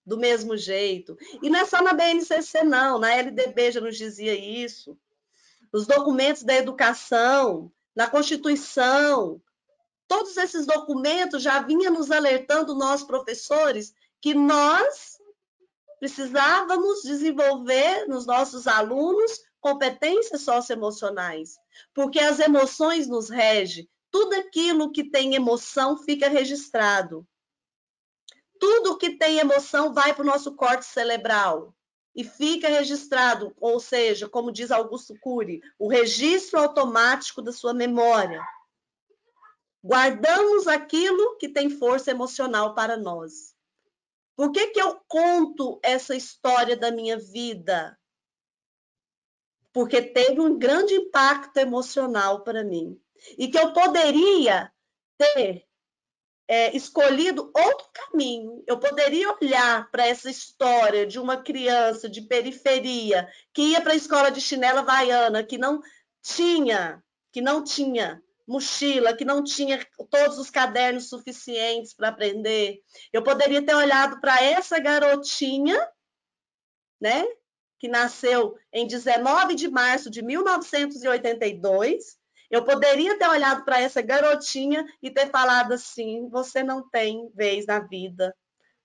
do mesmo jeito. E não é só na BNCC, não, na LDB já nos dizia isso. Os documentos da educação, na Constituição, todos esses documentos já vinham nos alertando, nós professores, que nós precisávamos desenvolver nos nossos alunos competências socioemocionais, porque as emoções nos regem, tudo aquilo que tem emoção fica registrado. Tudo que tem emoção vai para o nosso córtex cerebral e fica registrado, ou seja, como diz Augusto Cury, o registro automático da sua memória. Guardamos aquilo que tem força emocional para nós. Por que eu conto essa história da minha vida? Porque teve um grande impacto emocional para mim. E que eu poderia ter escolhido outro caminho. Eu poderia olhar para essa história de uma criança de periferia que ia para a escola de chinela havaiana, que não tinha mochila, que não tinha todos os cadernos suficientes para aprender. Eu poderia ter olhado para essa garotinha, né, que nasceu em 19 de março de 1982. Eu poderia ter olhado para essa garotinha e ter falado assim: você não tem vez na vida,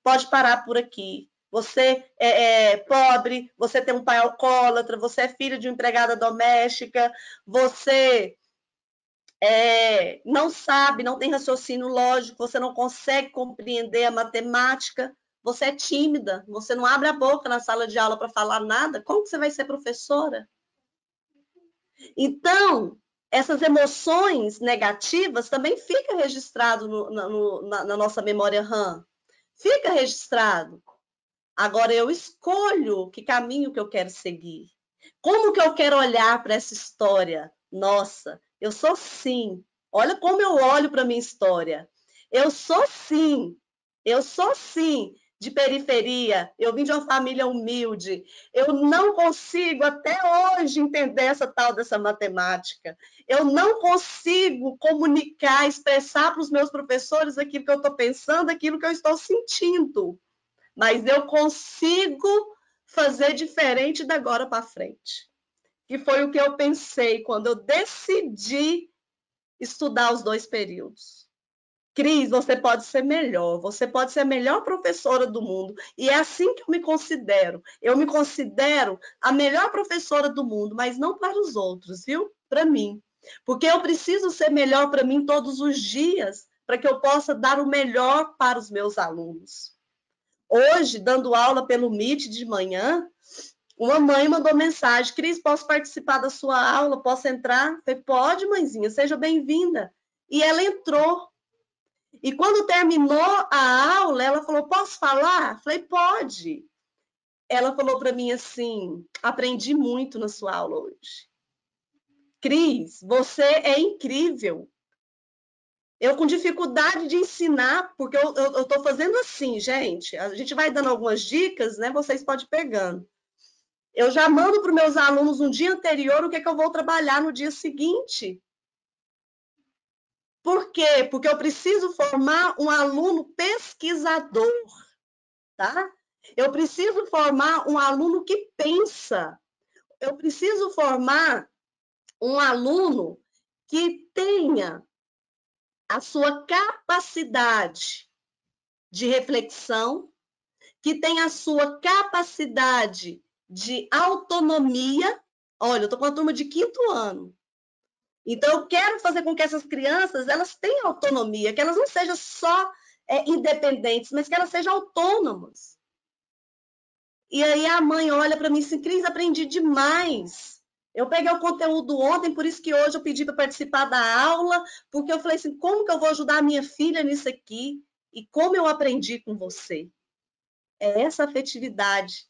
pode parar por aqui. Você é pobre, você tem um pai alcoólatra, você é filho de uma empregada doméstica, você não sabe, não tem raciocínio lógico, você não consegue compreender a matemática, você é tímida, você não abre a boca na sala de aula para falar nada, como que você vai ser professora? Então, essas emoções negativas também ficam registrado na nossa memória RAM. Fica registrado. Agora eu escolho que caminho que eu quero seguir. Como que eu quero olhar para essa história? Nossa, eu sou sim. Olha como eu olho para a minha história. Eu sou sim de periferia, eu vim de uma família humilde, eu não consigo até hoje entender essa tal dessa matemática, eu não consigo comunicar, expressar para os meus professores aquilo que eu estou pensando, aquilo que eu estou sentindo, mas eu consigo fazer diferente da agora para frente. Que foi o que eu pensei quando eu decidi estudar os 2 períodos. Cris, você pode ser melhor, você pode ser a melhor professora do mundo. E é assim que eu me considero. Eu me considero a melhor professora do mundo, mas não para os outros, viu? Para mim. Porque eu preciso ser melhor para mim todos os dias, para que eu possa dar o melhor para os meus alunos. Hoje, dando aula pelo Meet de manhã, uma mãe mandou mensagem: Cris, posso participar da sua aula? Posso entrar? Falei: pode, mãezinha, seja bem-vinda. E ela entrou. E quando terminou a aula, ela falou: posso falar? Falei: pode. Ela falou para mim assim: aprendi muito na sua aula hoje. Cris, você é incrível. Eu com dificuldade de ensinar, porque eu estou fazendo assim, gente. A gente vai dando algumas dicas, né? Vocês podem ir pegando. Eu já mando para os meus alunos um dia anterior o que eu vou trabalhar no dia seguinte. Por quê? Porque eu preciso formar um aluno pesquisador, tá? Eu preciso formar um aluno que pensa. Eu preciso formar um aluno que tenha a sua capacidade de reflexão, que tem a sua capacidade de autonomia. Olha, eu estou com uma turma de 5º ano. Então, eu quero fazer com que essas crianças elas tenham autonomia, que elas não sejam só independentes, mas que elas sejam autônomas. E aí a mãe olha para mim assim, Cris, aprendi demais. Eu peguei o conteúdo ontem, por isso que hoje eu pedi para participar da aula, porque eu falei assim, como que eu vou ajudar a minha filha nisso aqui? E como eu aprendi com você? É essa afetividade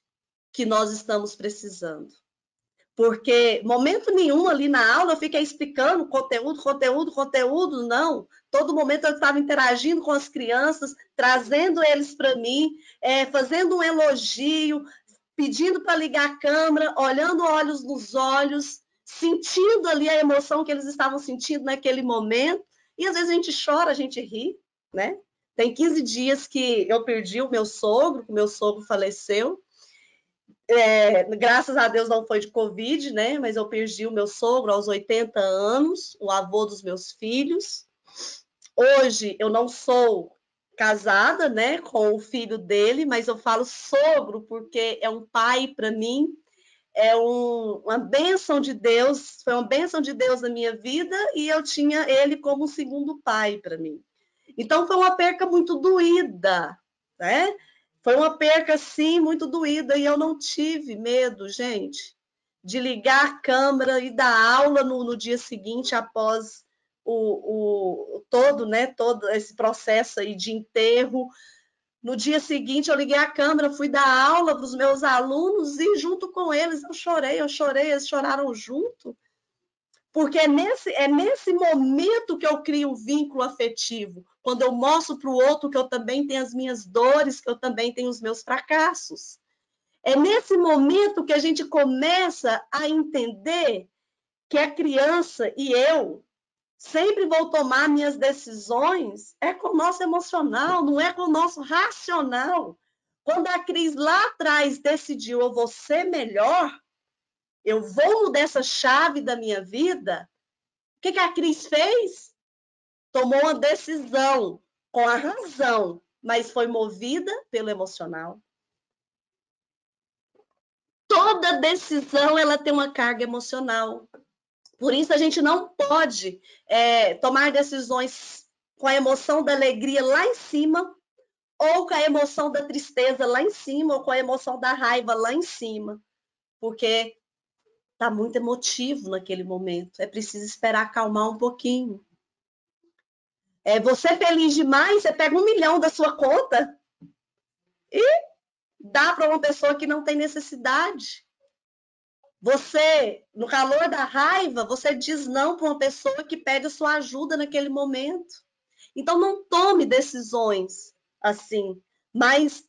que nós estamos precisando. Porque momento nenhum ali na aula eu fiquei explicando conteúdo, não. Todo momento eu estava interagindo com as crianças, trazendo eles para mim, fazendo um elogio, pedindo para ligar a câmera, olhando olhos nos olhos, sentindo ali a emoção que eles estavam sentindo naquele momento. E às vezes a gente chora, a gente ri, né? Tem 15 dias que eu perdi o meu sogro faleceu. Graças a Deus não foi de Covid, né? Mas eu perdi o meu sogro aos 80 anos, o avô dos meus filhos. Hoje eu não sou casada, né, com o filho dele, mas eu falo sogro porque é um pai para mim, uma bênção de Deus, foi uma bênção de Deus na minha vida e eu tinha ele como um segundo pai para mim. Então foi uma perca muito doída, né? Foi uma perca, sim, muito doída, e eu não tive medo, gente, de ligar a câmera e dar aula no dia seguinte, após todo esse processo aí de enterro. No dia seguinte, eu liguei a câmera, fui dar aula para os meus alunos, e junto com eles eu chorei, eles choraram junto. Porque é nesse momento que eu crio um vínculo afetivo, quando eu mostro para o outro que eu também tenho as minhas dores, que eu também tenho os meus fracassos. É nesse momento que a gente começa a entender que a criança e eu sempre vou tomar minhas decisões com o nosso emocional, não é com o nosso racional. Quando a Cris lá atrás decidiu, eu vou ser melhor, eu vou mudar essa chave da minha vida, o que a Cris fez? Tomou uma decisão com a razão, mas foi movida pelo emocional. Toda decisão ela tem uma carga emocional. Por isso a gente não pode tomar decisões com a emoção da alegria lá em cima, ou com a emoção da tristeza lá em cima, ou com a emoção da raiva lá em cima, porque está muito emotivo naquele momento. É preciso esperar acalmar um pouquinho. Você feliz demais, você pega 1 milhão da sua conta e dá para uma pessoa que não tem necessidade. Você, no calor da raiva, você diz não para uma pessoa que pede a sua ajuda naquele momento. Então, não tome decisões assim, mas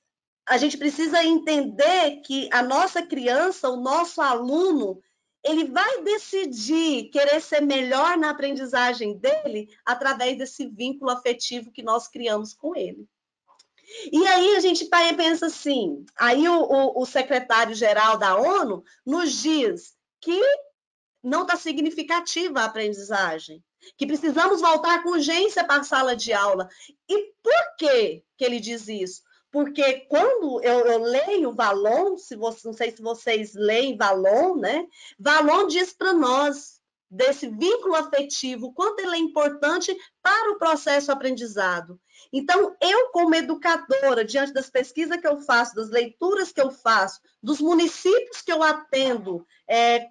a gente precisa entender que a nossa criança, o nosso aluno, ele vai decidir querer ser melhor na aprendizagem dele através desse vínculo afetivo que nós criamos com ele. E aí a gente pensa assim, aí o secretário-geral da ONU nos diz que não está significativa a aprendizagem, que precisamos voltar com urgência para a sala de aula. E por que ele diz isso? Porque quando eu leio Vallon, não sei se vocês leem Vallon, né? Vallon diz para nós desse vínculo afetivo, quanto ele é importante para o processo aprendizado. Então, eu como educadora, diante das pesquisas que eu faço, das leituras que eu faço, dos municípios que eu atendo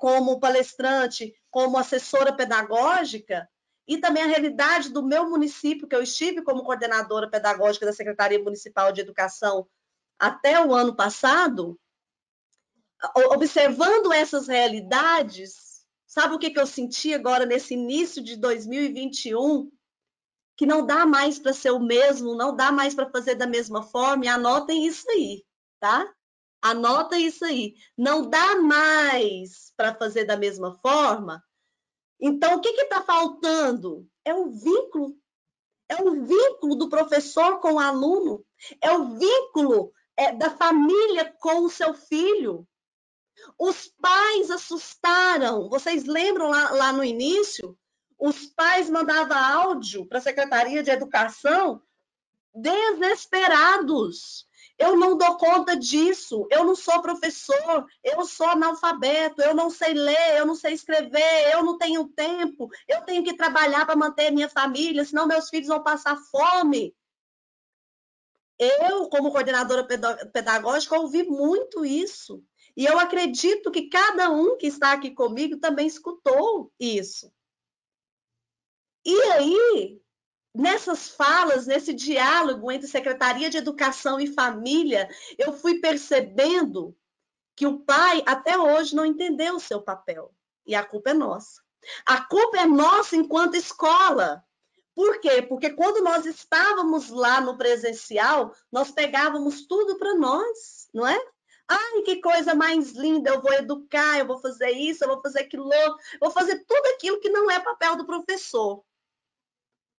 como palestrante, como assessora pedagógica, e também a realidade do meu município, que eu estive como coordenadora pedagógica da Secretaria Municipal de Educação até o ano passado, observando essas realidades, sabe o que eu senti agora nesse início de 2021? Que não dá mais para ser o mesmo, não dá mais para fazer da mesma forma, e anotem isso aí, tá? Anota isso aí. Não dá mais para fazer da mesma forma. Então, o que está faltando? É o vínculo. É o vínculo do professor com o aluno. É o vínculo da família com o seu filho. Os pais assustaram. Vocês lembram lá no início? Os pais mandavam áudio para a Secretaria de Educação desesperados. Eu não dou conta disso, eu não sou professor, eu sou analfabeto, eu não sei ler, eu não sei escrever, eu não tenho tempo, eu tenho que trabalhar para manter minha família, senão meus filhos vão passar fome. Eu, como coordenadora pedagógica, ouvi muito isso. E eu acredito que cada um que está aqui comigo também escutou isso. E aí, nessas falas, nesse diálogo entre Secretaria de Educação e Família, eu fui percebendo que o pai até hoje não entendeu o seu papel. E a culpa é nossa. A culpa é nossa enquanto escola. Por quê? Porque quando nós estávamos lá no presencial, nós pegávamos tudo para nós, não é? Ai, que coisa mais linda, eu vou educar, eu vou fazer isso, eu vou fazer aquilo, eu vou fazer tudo aquilo que não é papel do professor.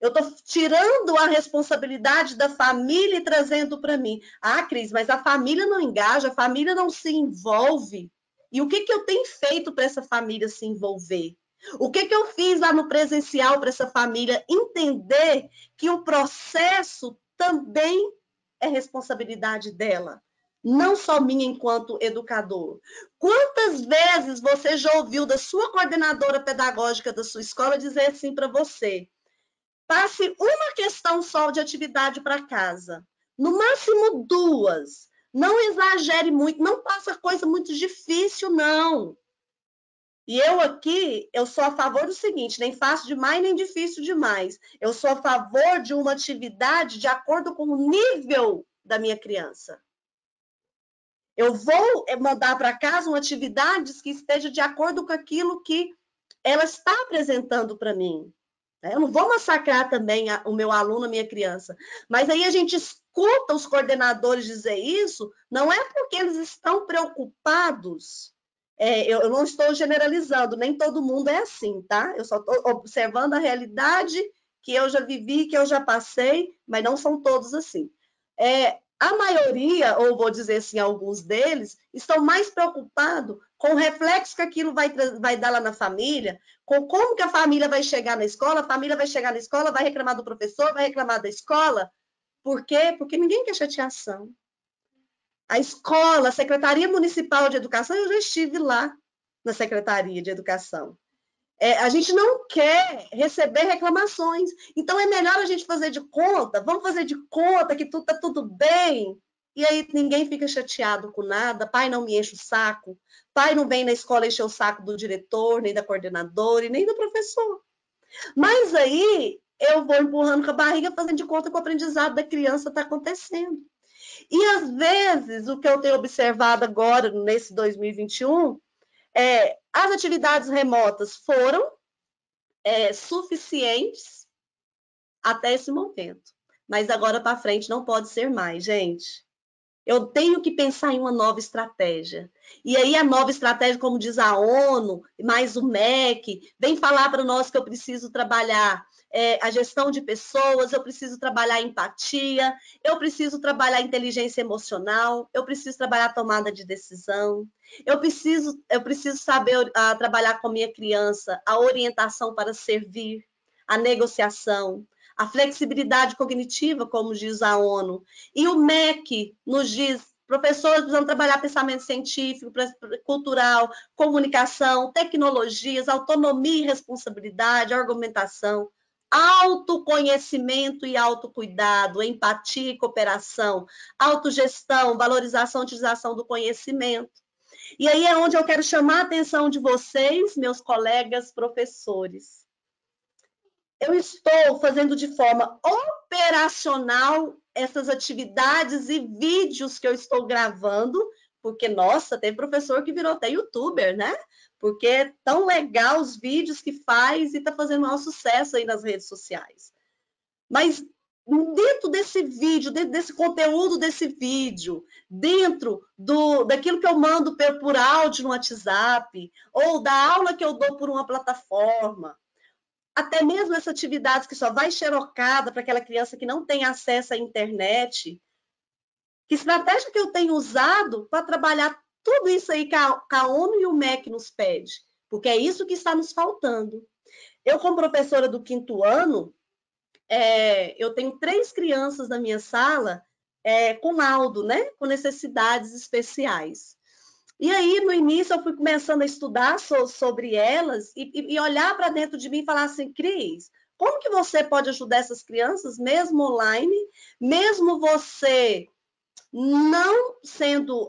Eu estou tirando a responsabilidade da família e trazendo para mim. Ah, Cris, mas a família não engaja, a família não se envolve. E o que, que eu tenho feito para essa família se envolver? O que, que eu fiz lá no presencial para essa família entender que o processo também é responsabilidade dela, não só minha enquanto educador? Quantas vezes você já ouviu da sua coordenadora pedagógica da sua escola dizer assim para você: passe uma questão só de atividade para casa, no máximo duas. Não exagere muito, não faça coisa muito difícil, não. E eu aqui, eu sou a favor do seguinte: nem fácil demais, nem difícil demais. Eu sou a favor de uma atividade de acordo com o nível da minha criança. Eu vou mandar para casa uma atividade que esteja de acordo com aquilo que ela está apresentando para mim. Eu não vou massacrar também o meu aluno, a minha criança. Mas aí a gente escuta os coordenadores dizer isso, não é porque eles estão preocupados. Eu não estou generalizando, nem todo mundo é assim, tá? Eu só estou observando a realidade que eu já vivi, que eu já passei, mas não são todos assim. A maioria, ou vou dizer assim, alguns deles, estão mais preocupados com o reflexo que aquilo vai dar lá na família, com como que a família vai chegar na escola, a família vai chegar na escola, vai reclamar do professor, vai reclamar da escola. Por quê? Porque ninguém quer chateação. A escola, a Secretaria Municipal de Educação, eu já estive lá na Secretaria de Educação. A gente não quer receber reclamações. Então, é melhor a gente fazer de conta, vamos fazer de conta que tudo está tudo bem. E aí ninguém fica chateado com nada, pai não me enche o saco, pai não vem na escola encher o saco do diretor, nem da coordenadora, e nem do professor. Mas aí eu vou empurrando com a barriga, fazendo de conta que o aprendizado da criança está acontecendo. E às vezes, o que eu tenho observado agora, nesse 2021, as atividades remotas foram suficientes até esse momento. Mas agora para frente não pode ser mais, gente. Eu tenho que pensar em uma nova estratégia. E aí a nova estratégia, como diz a ONU, mais o MEC, vem falar para nós que eu preciso trabalhar a gestão de pessoas, eu preciso trabalhar a empatia, eu preciso trabalhar a inteligência emocional, eu preciso trabalhar a tomada de decisão, eu preciso saber trabalhar com a minha criança a orientação para servir, a negociação, a flexibilidade cognitiva, como diz a ONU. E o MEC nos diz: professores precisam trabalhar pensamento científico, cultural, comunicação, tecnologias, autonomia e responsabilidade, argumentação, autoconhecimento e autocuidado, empatia e cooperação, autogestão, valorização e utilização do conhecimento. E aí é onde eu quero chamar a atenção de vocês, meus colegas professores. Eu estou fazendo de forma operacional essas atividades e vídeos que eu estou gravando, porque, nossa, tem professor que virou até youtuber, né? Porque é tão legal os vídeos que faz e está fazendo um maior sucesso aí nas redes sociais. Mas dentro desse vídeo, dentro desse conteúdo desse vídeo, dentro daquilo que eu mando por áudio no WhatsApp, ou da aula que eu dou por uma plataforma, até mesmo essa atividade que só vai xerocada para aquela criança que não tem acesso à internet. Que estratégia que eu tenho usado para trabalhar tudo isso aí que a ONU e o MEC nos pede? Porque é isso que está nos faltando. Eu, como professora do 5º ano, eu tenho 3 crianças na minha sala com laudo, né? Com necessidades especiais. E aí, no início, eu fui começando a estudar sobre elas e olhar para dentro de mim e falar assim, Cris, como que você pode ajudar essas crianças, mesmo online, mesmo você não sendo,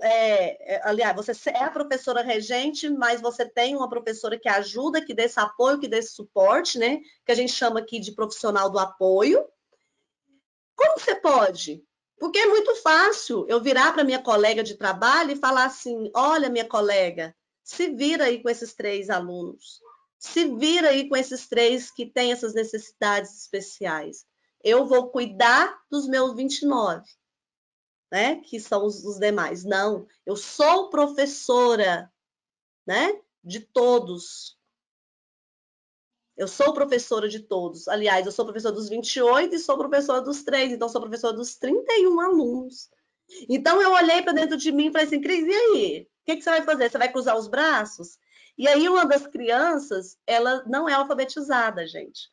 aliás, você é a professora regente, mas você tem uma professora que ajuda, que dê esse apoio, que dê esse suporte, né? Que a gente chama aqui de profissional do apoio. Como você pode? Porque é muito fácil eu virar para minha colega de trabalho e falar assim: olha, minha colega, se vira aí com esses 3 alunos, se vira aí com esses 3 que têm essas necessidades especiais. Eu vou cuidar dos meus 29, né? Que são os demais. Não, eu sou professora, né? De todos. Eu sou professora de todos. Aliás, eu sou professora dos 28 e sou professora dos 3, então sou professora dos 31 alunos. Então eu olhei para dentro de mim e falei assim, Cris, e aí? O que você vai fazer? Você vai cruzar os braços? E aí uma das crianças, ela não é alfabetizada, gente.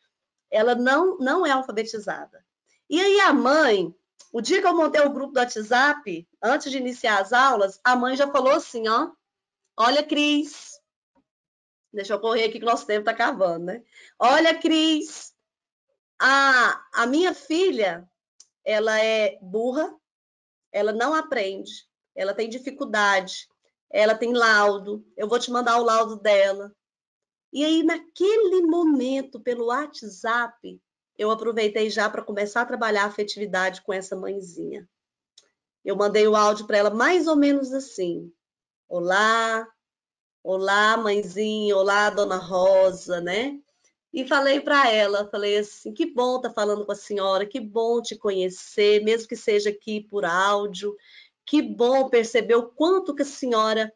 Ela não é alfabetizada. E aí a mãe, o dia que eu montei o grupo do WhatsApp, antes de iniciar as aulas, a mãe já falou assim, ó, olha, Cris, deixa eu correr aqui que o nosso tempo está acabando, né? Olha, Cris, a minha filha, ela é burra, ela não aprende, ela tem dificuldade, ela tem laudo, eu vou te mandar o laudo dela. E aí, naquele momento, pelo WhatsApp, eu aproveitei já para começar a trabalhar a afetividade com essa mãezinha. Eu mandei o áudio para ela mais ou menos assim: olá, olá, mãezinha, olá, dona Rosa, né? E falei para ela, falei assim, que bom estar falando com a senhora, que bom te conhecer, mesmo que seja aqui por áudio, que bom perceber o quanto que a senhora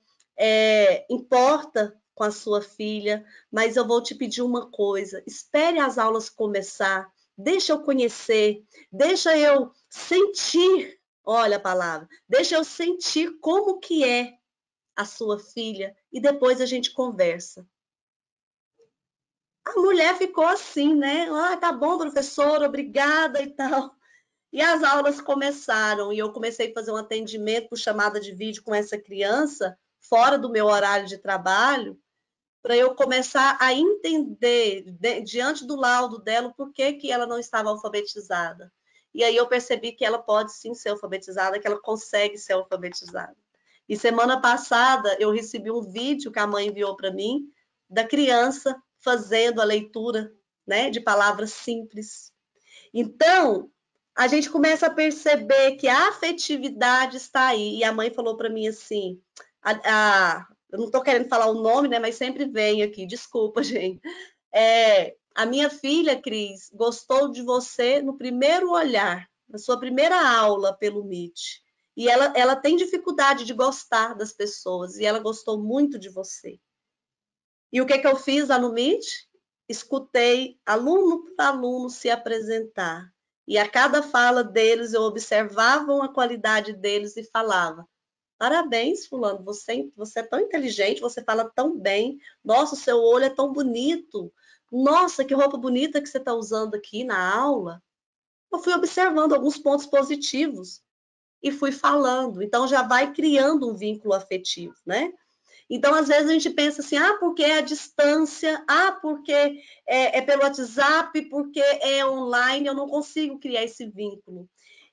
importa com a sua filha, mas eu vou te pedir uma coisa, espere as aulas começar, deixa eu conhecer, deixa eu sentir, olha a palavra, deixa eu sentir como que é a sua filha e depois a gente conversa. A mulher ficou assim, né? Ah, tá bom, professora, obrigada e tal. E as aulas começaram e eu comecei a fazer um atendimento por chamada de vídeo com essa criança, fora do meu horário de trabalho, para eu começar a entender, diante do laudo dela, por que, que ela não estava alfabetizada. E aí eu percebi que ela pode sim ser alfabetizada, que ela consegue ser alfabetizada. E semana passada eu recebi um vídeo que a mãe enviou para mim, da criança fazendo a leitura, né, de palavras simples. Então, a gente começa a perceber que a afetividade está aí. E a mãe falou para mim assim, eu não estou querendo falar o nome, né, mas sempre vem aqui, desculpa, gente. A minha filha, Cris, gostou de você no primeiro olhar, na sua primeira aula pelo Meet. E ela tem dificuldade de gostar das pessoas, e ela gostou muito de você. E o que eu fiz lá no Meet? Escutei aluno por aluno se apresentar. E a cada fala deles, eu observava a qualidade deles e falava: parabéns, fulano, você é tão inteligente, você fala tão bem. Nossa, o seu olho é tão bonito. Nossa, que roupa bonita que você está usando aqui na aula. Eu fui observando alguns pontos positivos e fui falando. Então, já vai criando um vínculo afetivo, né? Então, às vezes, a gente pensa assim, porque é a distância, porque é pelo WhatsApp, porque é online, eu não consigo criar esse vínculo.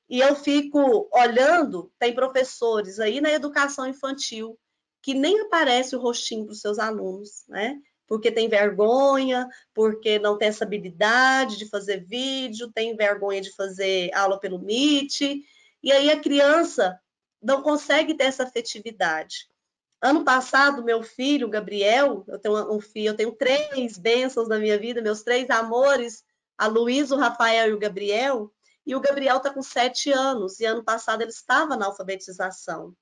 E eu fico olhando, tem professores aí na educação infantil que nem aparece o rostinho para os seus alunos, né? Porque tem vergonha, porque não tem essa habilidade de fazer vídeo, tem vergonha de fazer aula pelo Meet, e aí a criança não consegue ter essa afetividade. Ano passado, meu filho, Gabriel, eu tenho um filho, eu tenho 3 bênçãos na minha vida, meus 3 amores, a Luísa, o Rafael e o Gabriel, e o Gabriel está com 7 anos, e ano passado ele estava na alfabetização.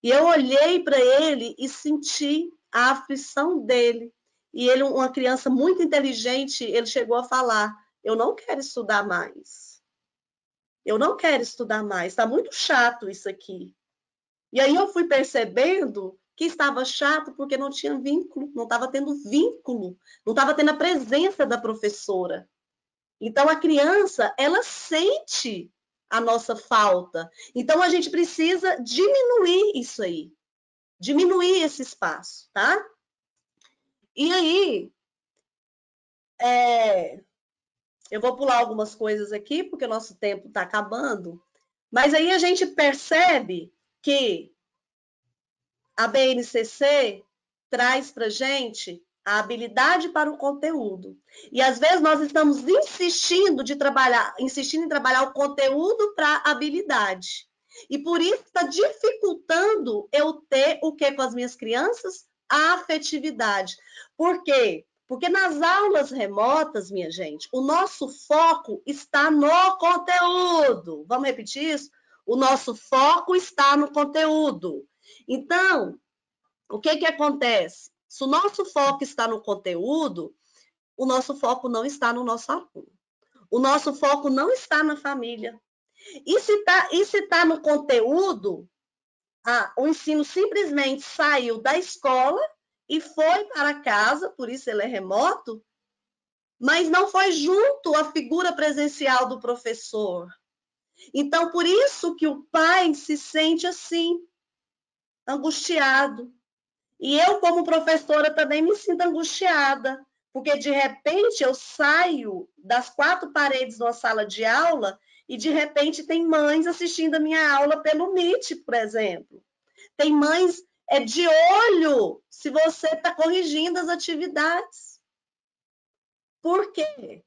E eu olhei para ele e senti a aflição dele. E ele, uma criança muito inteligente, ele chegou a falar: eu não quero estudar mais. Eu não quero estudar mais, está muito chato isso aqui. E aí eu fui percebendo que estava chato porque não tinha vínculo, não estava tendo vínculo, não estava tendo a presença da professora. Então, a criança, ela sente a nossa falta. Então, a gente precisa diminuir isso aí, diminuir esse espaço, tá? E aí, eu vou pular algumas coisas aqui, porque o nosso tempo está acabando, mas aí a gente percebe que a BNCC traz para a gente a habilidade para o conteúdo. E às vezes nós estamos insistindo em trabalhar o conteúdo para a habilidade. E por isso está dificultando eu ter o que com as minhas crianças? A afetividade. Por quê? Porque nas aulas remotas, minha gente, o nosso foco está no conteúdo. Vamos repetir isso? O nosso foco está no conteúdo. Então, o que acontece? Se o nosso foco está no conteúdo, o nosso foco não está no nosso aluno. O nosso foco não está na família. E se está no conteúdo, o ensino simplesmente saiu da escola e foi para casa, por isso ele é remoto, mas não foi junto à figura presencial do professor. Então, por isso que o pai se sente assim, angustiado. E eu, como professora, também me sinto angustiada, porque de repente eu saio das quatro paredes de uma sala de aula e de repente tem mães assistindo a minha aula pelo Meet, por exemplo. Tem mães de olho se você está corrigindo as atividades. Por quê?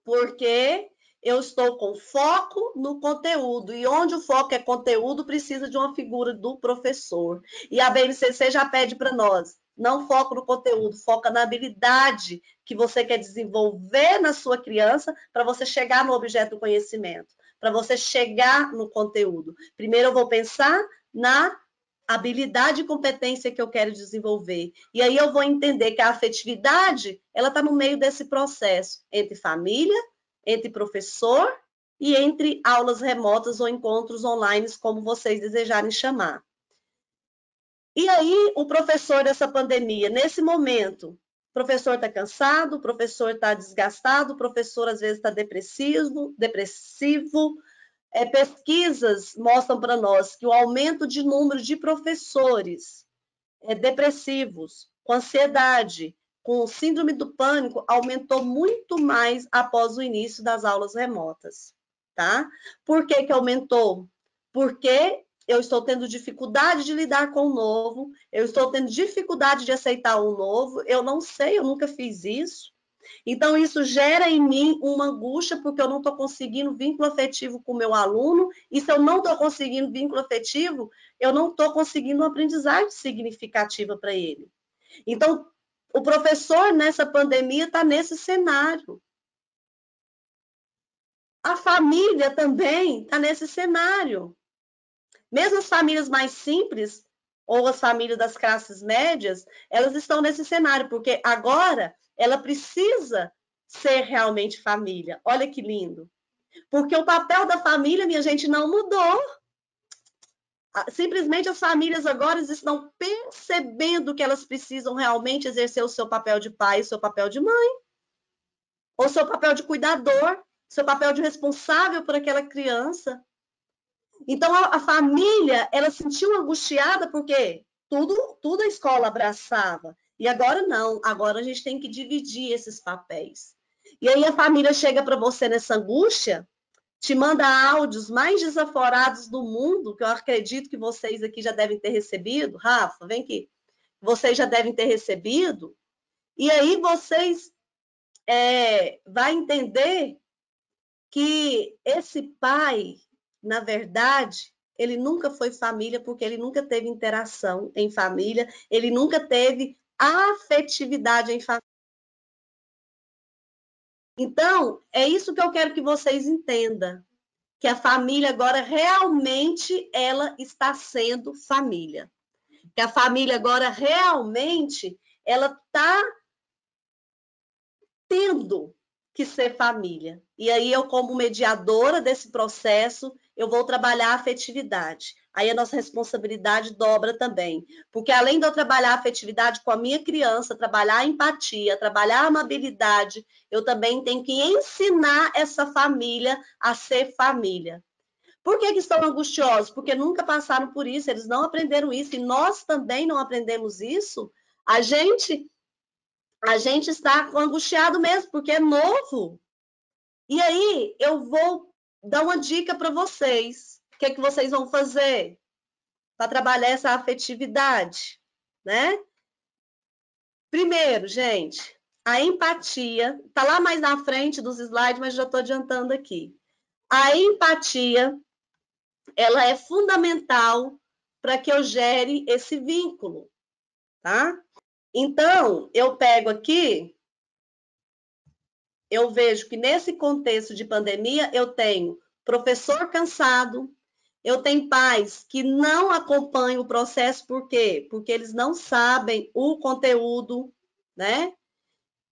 Porque eu estou com foco no conteúdo, e onde o foco é conteúdo, precisa de uma figura do professor. E a BNCC já pede para nós, não foca no conteúdo, foca na habilidade que você quer desenvolver na sua criança para você chegar no objeto do conhecimento, para você chegar no conteúdo. Primeiro eu vou pensar na habilidade e competência que eu quero desenvolver. E aí eu vou entender que a afetividade, ela está no meio desse processo, entre família, entre professor e entre aulas remotas ou encontros online, como vocês desejarem chamar. E aí, o professor dessa pandemia, nesse momento, o professor está cansado, o professor está desgastado, o professor às vezes está depressivo, pesquisas mostram para nós que o aumento de número de professores depressivos, com ansiedade, com síndrome do pânico, aumentou muito mais após o início das aulas remotas, tá? Por que aumentou? Porque eu estou tendo dificuldade de lidar com o novo, eu estou tendo dificuldade de aceitar o novo, eu não sei, eu nunca fiz isso. Então, isso gera em mim uma angústia, porque eu não estou conseguindo vínculo afetivo com o meu aluno, e se eu não estou conseguindo vínculo afetivo, eu não estou conseguindo uma aprendizagem significativa para ele. Então, o professor, nessa pandemia, está nesse cenário. A família também está nesse cenário. Mesmo as famílias mais simples, ou as famílias das classes médias, elas estão nesse cenário, porque agora ela precisa ser realmente família. Olha que lindo. Porque o papel da família, minha gente, não mudou. Simplesmente as famílias agora estão percebendo que elas precisam realmente exercer o seu papel de pai, o seu papel de mãe, ou o seu papel de cuidador, seu papel de responsável por aquela criança. Então, a família, ela se sentiu angustiada porque tudo a escola abraçava. E agora não, agora a gente tem que dividir esses papéis. E aí a família chega para você nessa angústia, te manda áudios mais desaforados do mundo, que eu acredito que vocês aqui já devem ter recebido. Rafa, vem aqui. Vocês já devem ter recebido. E aí vocês vai entender que esse pai, na verdade, ele nunca foi família, porque ele nunca teve interação em família, ele nunca teve afetividade em família. Então, é isso que eu quero que vocês entendam, que a família agora realmente ela está sendo família. Que a família agora realmente ela está tendo que ser família. E aí eu, como mediadora desse processo, eu vou trabalhar a afetividade. Aí a nossa responsabilidade dobra também. Porque além de eu trabalhar a afetividade com a minha criança, trabalhar a empatia, trabalhar a amabilidade, eu também tenho que ensinar essa família a ser família. Por que estão angustiosos? Porque nunca passaram por isso, eles não aprenderam isso, e nós também não aprendemos isso. A gente está angustiado mesmo, porque é novo. E aí, eu vou dar uma dica para vocês. O que é que vocês vão fazer para trabalhar essa afetividade, né? Primeiro, gente, a empatia, está lá mais na frente dos slides, mas já estou adiantando aqui. A empatia, ela é fundamental para que eu gere esse vínculo, tá? Então, eu pego aqui, eu vejo que nesse contexto de pandemia, eu tenho professor cansado, eu tenho pais que não acompanham o processo, por quê? Porque eles não sabem o conteúdo, né?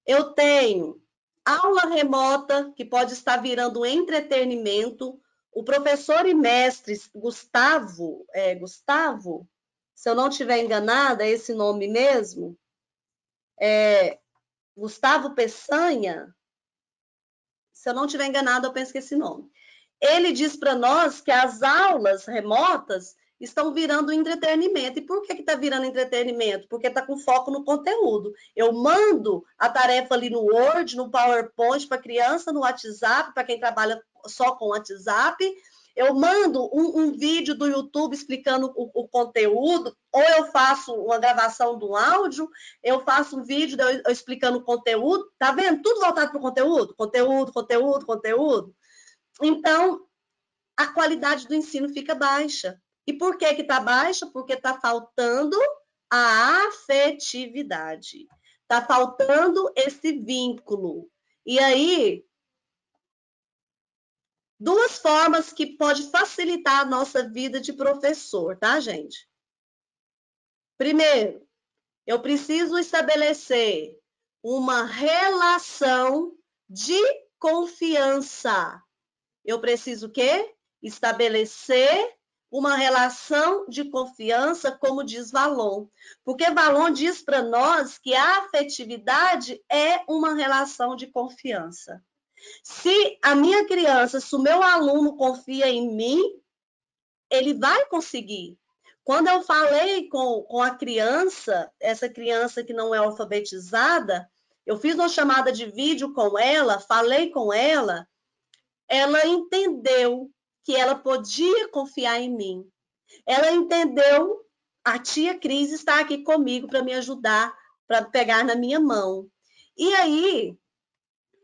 Eu tenho aula remota, que pode estar virando um entretenimento. O professor e mestre Gustavo, se eu não estiver enganada, é esse nome mesmo, Gustavo Peçanha, se eu não estiver enganada, eu penso que é esse nome. Ele diz para nós que as aulas remotas estão virando entretenimento. E por que está virando entretenimento? Porque está com foco no conteúdo. Eu mando a tarefa ali no Word, no PowerPoint para a criança, no WhatsApp, para quem trabalha só com WhatsApp. Eu mando um vídeo do YouTube explicando o conteúdo, ou eu faço uma gravação do áudio, eu faço um vídeo eu explicando o conteúdo. Tá vendo? Tudo voltado para o conteúdo. Conteúdo, conteúdo, conteúdo. Então, a qualidade do ensino fica baixa. E por que está baixa? Porque está faltando a afetividade. Está faltando esse vínculo. E aí, duas formas que pode facilitar a nossa vida de professor, tá, gente? Primeiro, eu preciso estabelecer uma relação de confiança. Eu preciso o quê? Estabelecer uma relação de confiança, como diz Valon. Porque Valon diz para nós que a afetividade é uma relação de confiança. Se a minha criança, se o meu aluno confia em mim, ele vai conseguir. Quando eu falei com a criança, essa criança que não é alfabetizada, eu fiz uma chamada de vídeo com ela, falei com ela entendeu que ela podia confiar em mim. Ela entendeu, a tia Cris está aqui comigo para me ajudar, para pegar na minha mão. E aí,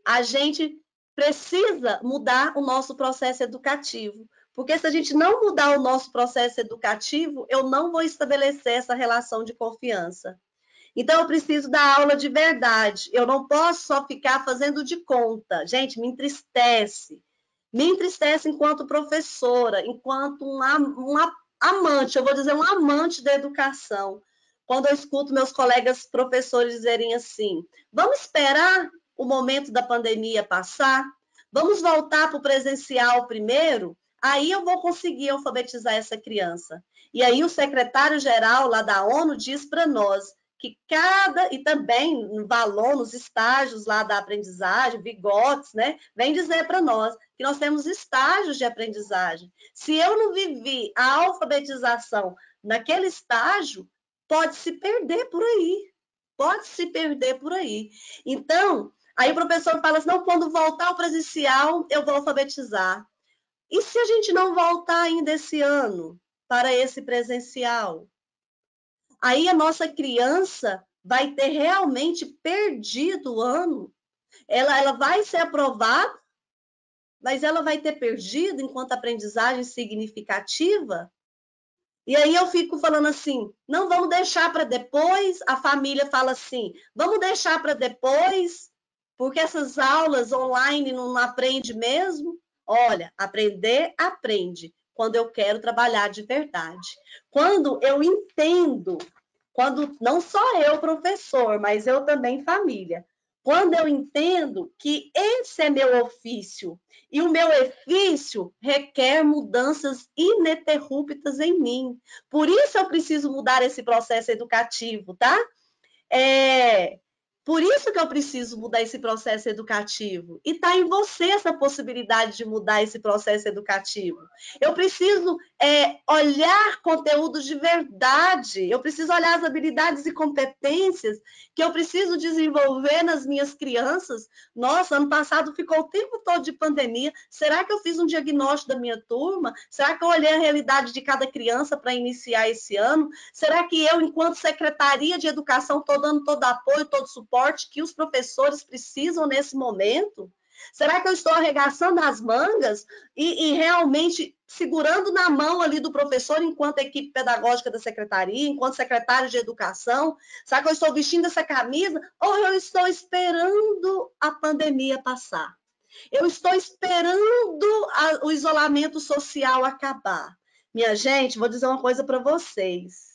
a gente precisa mudar o nosso processo educativo. Porque se a gente não mudar o nosso processo educativo, eu não vou estabelecer essa relação de confiança. Então, eu preciso dar aula de verdade. Eu não posso só ficar fazendo de conta. Gente, me entristece. Me entristece enquanto professora, enquanto uma amante, eu vou dizer um amante da educação. Quando eu escuto meus colegas professores dizerem assim, vamos esperar o momento da pandemia passar? Vamos voltar para o presencial primeiro? Aí eu vou conseguir alfabetizar essa criança. E aí o secretário-geral lá da ONU diz para nós que e também no Valon, nos estágios lá da aprendizagem, Vygotsky, né, vem dizer para nós que nós temos estágios de aprendizagem. Se eu não vivi a alfabetização naquele estágio, pode se perder por aí. Pode se perder por aí. Então, aí o professor fala assim, não, quando voltar ao presencial, eu vou alfabetizar. E se a gente não voltar ainda esse ano para esse presencial? Aí a nossa criança vai ter realmente perdido o ano. Ela vai ser aprovada, mas ela vai ter perdido enquanto aprendizagem significativa. E aí eu fico falando assim, não, vamos deixar para depois. A família fala assim, vamos deixar para depois, porque essas aulas online não aprende mesmo. Olha, aprender, aprende, quando eu quero trabalhar de verdade. Quando eu entendo, quando não só eu, professor, mas eu também família. Quando eu entendo que esse é meu ofício e o meu ofício requer mudanças ininterruptas em mim. Por isso eu preciso mudar esse processo educativo, tá? Por isso que eu preciso mudar esse processo educativo. E está em você essa possibilidade de mudar esse processo educativo. Eu preciso olhar conteúdos de verdade. Eu preciso olhar as habilidades e competências que eu preciso desenvolver nas minhas crianças. Nossa, ano passado ficou o tempo todo de pandemia. Será que eu fiz um diagnóstico da minha turma? Será que eu olhei a realidade de cada criança para iniciar esse ano? Será que eu, enquanto Secretaria de Educação, estou dando todo apoio, todo suporte que os professores precisam nesse momento? Será que eu estou arregaçando as mangas e realmente segurando na mão ali do professor enquanto equipe pedagógica da secretaria, enquanto secretário de educação? Será que eu estou vestindo essa camisa ou eu estou esperando a pandemia passar? Eu estou esperando o isolamento social acabar. Minha gente, vou dizer uma coisa para vocês.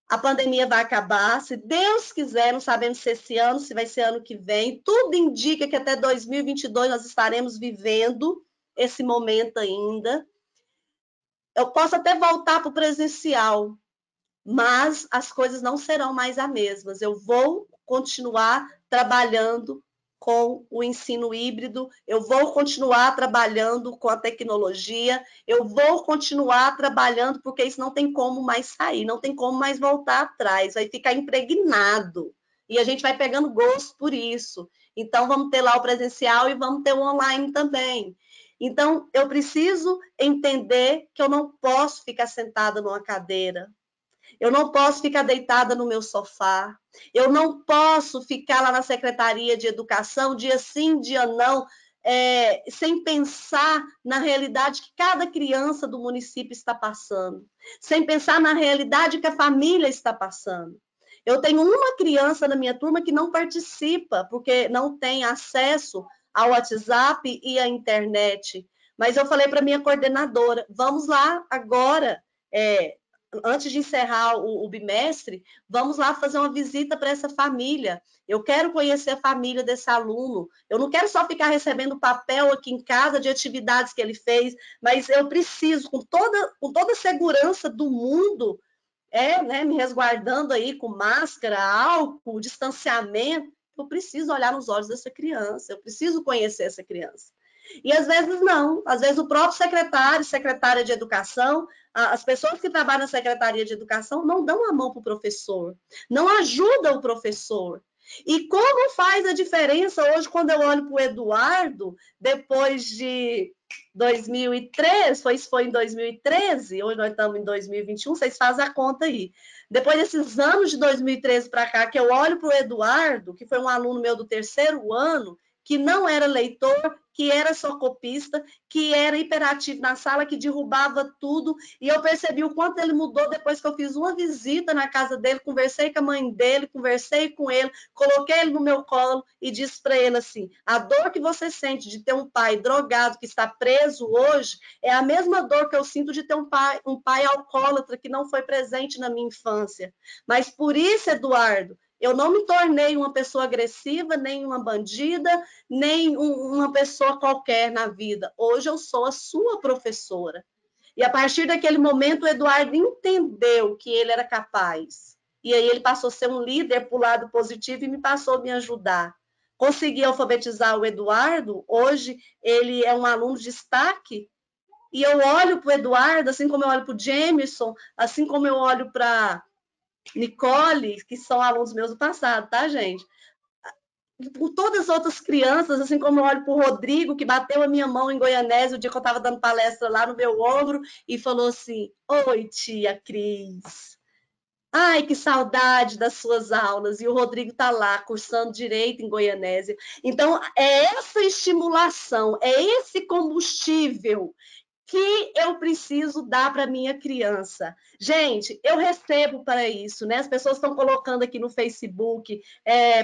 A pandemia vai acabar, se Deus quiser, não sabemos se esse ano, se vai ser ano que vem. Tudo indica que até 2022 nós estaremos vivendo esse momento ainda. Eu posso até voltar para o presencial, mas as coisas não serão mais as mesmas. Eu vou continuar trabalhando com o ensino híbrido, eu vou continuar trabalhando com a tecnologia, eu vou continuar trabalhando, porque isso não tem como mais sair, não tem como mais voltar atrás, vai ficar impregnado. E a gente vai pegando gosto por isso. Então, vamos ter lá o presencial e vamos ter o online também. Então, eu preciso entender que eu não posso ficar sentada numa cadeira, eu não posso ficar deitada no meu sofá. Eu não posso ficar lá na Secretaria de Educação, dia sim, dia não, sem pensar na realidade que cada criança do município está passando, sem pensar na realidade que a família está passando. Eu tenho uma criança na minha turma que não participa, porque não tem acesso ao WhatsApp e à internet. Mas eu falei para minha coordenadora, vamos lá agora, antes de encerrar o bimestre, vamos lá fazer uma visita para essa família. Eu quero conhecer a família desse aluno. Eu não quero só ficar recebendo papel aqui em casa de atividades que ele fez, mas eu preciso, com toda a segurança do mundo, me resguardando aí com máscara, álcool, distanciamento, eu preciso olhar nos olhos dessa criança, eu preciso conhecer essa criança. E às vezes não, às vezes o próprio secretário, secretária de educação, as pessoas que trabalham na secretaria de educação não dão a mão para o professor, não ajudam o professor. E como faz a diferença hoje quando eu olho para o Eduardo, depois de 2013, foi em 2013, hoje nós estamos em 2021, vocês fazem a conta aí. Depois desses anos de 2013 para cá, que eu olho para o Eduardo, que foi um aluno meu do terceiro ano, que não era leitor, que era só copista, que era hiperativo na sala, que derrubava tudo, e eu percebi o quanto ele mudou depois que eu fiz uma visita na casa dele, conversei com a mãe dele, conversei com ele, coloquei ele no meu colo e disse para ele assim, a dor que você sente de ter um pai drogado que está preso hoje é a mesma dor que eu sinto de ter um pai alcoólatra que não foi presente na minha infância. Mas por isso, Eduardo, eu não me tornei uma pessoa agressiva, nem uma bandida, nem uma pessoa qualquer na vida. Hoje eu sou a sua professora. E a partir daquele momento, o Eduardo entendeu que ele era capaz. E aí ele passou a ser um líder para o lado positivo e me passou a me ajudar. Consegui alfabetizar o Eduardo. Hoje ele é um aluno de destaque. E eu olho para o Eduardo, assim como eu olho para o Jameson, assim como eu olho para Nicole, que são alunos meus do passado, tá, gente? Por todas as outras crianças, assim como eu olho para o Rodrigo, que bateu a minha mão em Goianésia o dia que eu estava dando palestra lá no meu ombro e falou assim: oi, tia Cris. Ai, que saudade das suas aulas. E o Rodrigo está lá, cursando Direito em Goianésia. Então, é essa estimulação, é esse combustível que eu preciso dar para minha criança. Gente, eu recebo para isso, né? As pessoas estão colocando aqui no Facebook,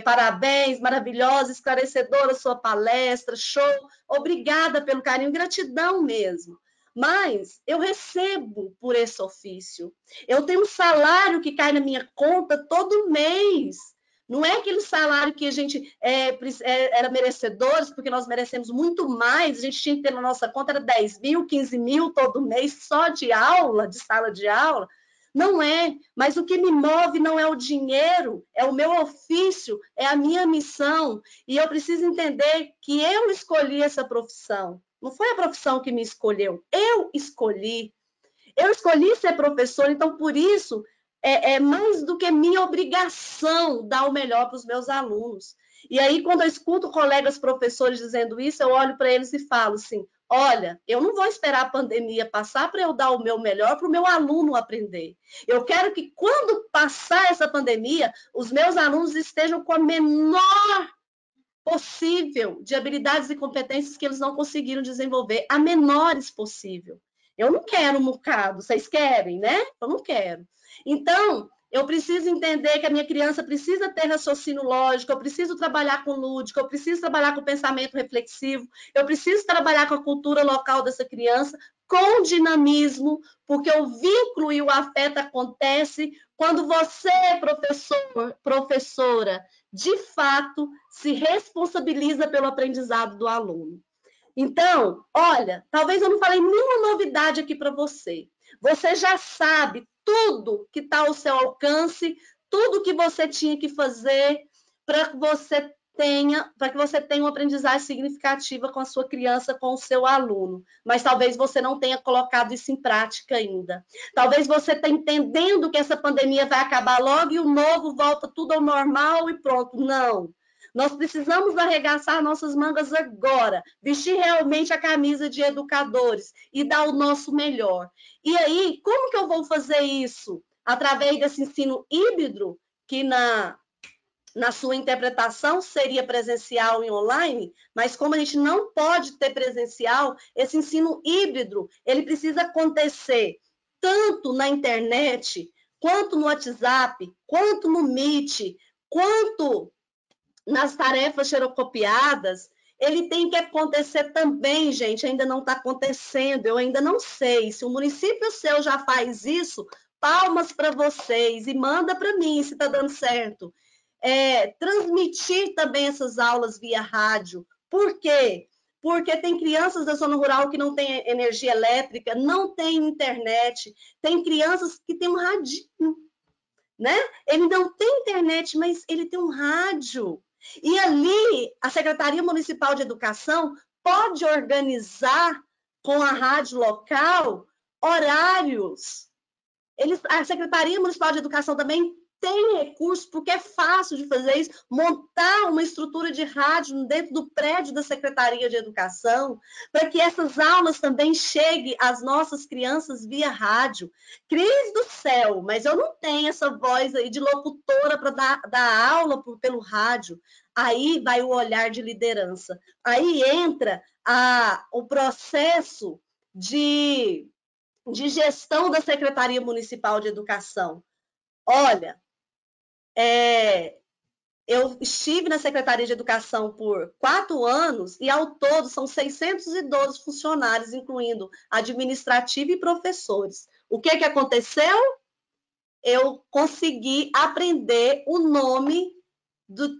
parabéns, maravilhosa, esclarecedora sua palestra, show, obrigada pelo carinho, gratidão mesmo. Mas eu recebo por esse ofício. Eu tenho um salário que cai na minha conta todo mês. Não é aquele salário que a gente era merecedores, porque nós merecemos muito mais, a gente tinha que ter na nossa conta, era 10 mil, 15 mil todo mês, só de aula, de sala de aula. Não é, mas o que me move não é o dinheiro, é o meu ofício, é a minha missão, e eu preciso entender que eu escolhi essa profissão. Não foi a profissão que me escolheu, eu escolhi. Eu escolhi ser professor, então por isso é mais do que minha obrigação dar o melhor para os meus alunos. E aí, quando eu escuto colegas professores dizendo isso, eu olho para eles e falo assim: olha, eu não vou esperar a pandemia passar para eu dar o meu melhor para o meu aluno aprender. Eu quero que, quando passar essa pandemia, os meus alunos estejam com a menor possível de habilidades e competências que eles não conseguiram desenvolver, a menores possível. Eu não quero um bocado, vocês querem, né? Eu não quero. Então, eu preciso entender que a minha criança precisa ter raciocínio lógico, eu preciso trabalhar com lúdico, eu preciso trabalhar com pensamento reflexivo, eu preciso trabalhar com a cultura local dessa criança, com dinamismo, porque o vínculo e o afeto acontece quando você, professor, professora, de fato, se responsabiliza pelo aprendizado do aluno. Então, olha, talvez eu não falei nenhuma novidade aqui para você. Você já sabe tudo que está ao seu alcance, tudo que você tinha que fazer para que você tenha uma aprendizagem significativa com a sua criança, com o seu aluno. Mas talvez você não tenha colocado isso em prática ainda. Talvez você esteja entendendo que essa pandemia vai acabar logo e o novo volta tudo ao normal e pronto. Não. Nós precisamos arregaçar nossas mangas agora, vestir realmente a camisa de educadores e dar o nosso melhor. E aí, como que eu vou fazer isso? Através desse ensino híbrido, que na sua interpretação seria presencial e online, mas como a gente não pode ter presencial, esse ensino híbrido, ele precisa acontecer tanto na internet, quanto no WhatsApp, quanto no Meet, quanto nas tarefas xerocopiadas, ele tem que acontecer também, gente, ainda não está acontecendo, eu ainda não sei. Se o município seu já faz isso, palmas para vocês e manda para mim se está dando certo. Transmitir também essas aulas via rádio. Por quê? Porque tem crianças da zona rural que não têm energia elétrica, não tem internet, tem crianças que têm um radinho, né? Ele não tem internet, mas ele tem um rádio. E ali, a Secretaria Municipal de Educação pode organizar com a rádio local horários. A Secretaria Municipal de Educação também tem recursos, porque é fácil de fazer isso, montar uma estrutura de rádio dentro do prédio da Secretaria de Educação, para que essas aulas também cheguem às nossas crianças via rádio. Cris do céu, mas eu não tenho essa voz aí de locutora para dar aula pelo rádio. Aí vai o olhar de liderança. Aí entra o processo de gestão da Secretaria Municipal de Educação. Olha, eu estive na Secretaria de Educação por 4 anos e, ao todo, são 612 funcionários, incluindo administrativo e professores. O que aconteceu? Eu consegui aprender o nome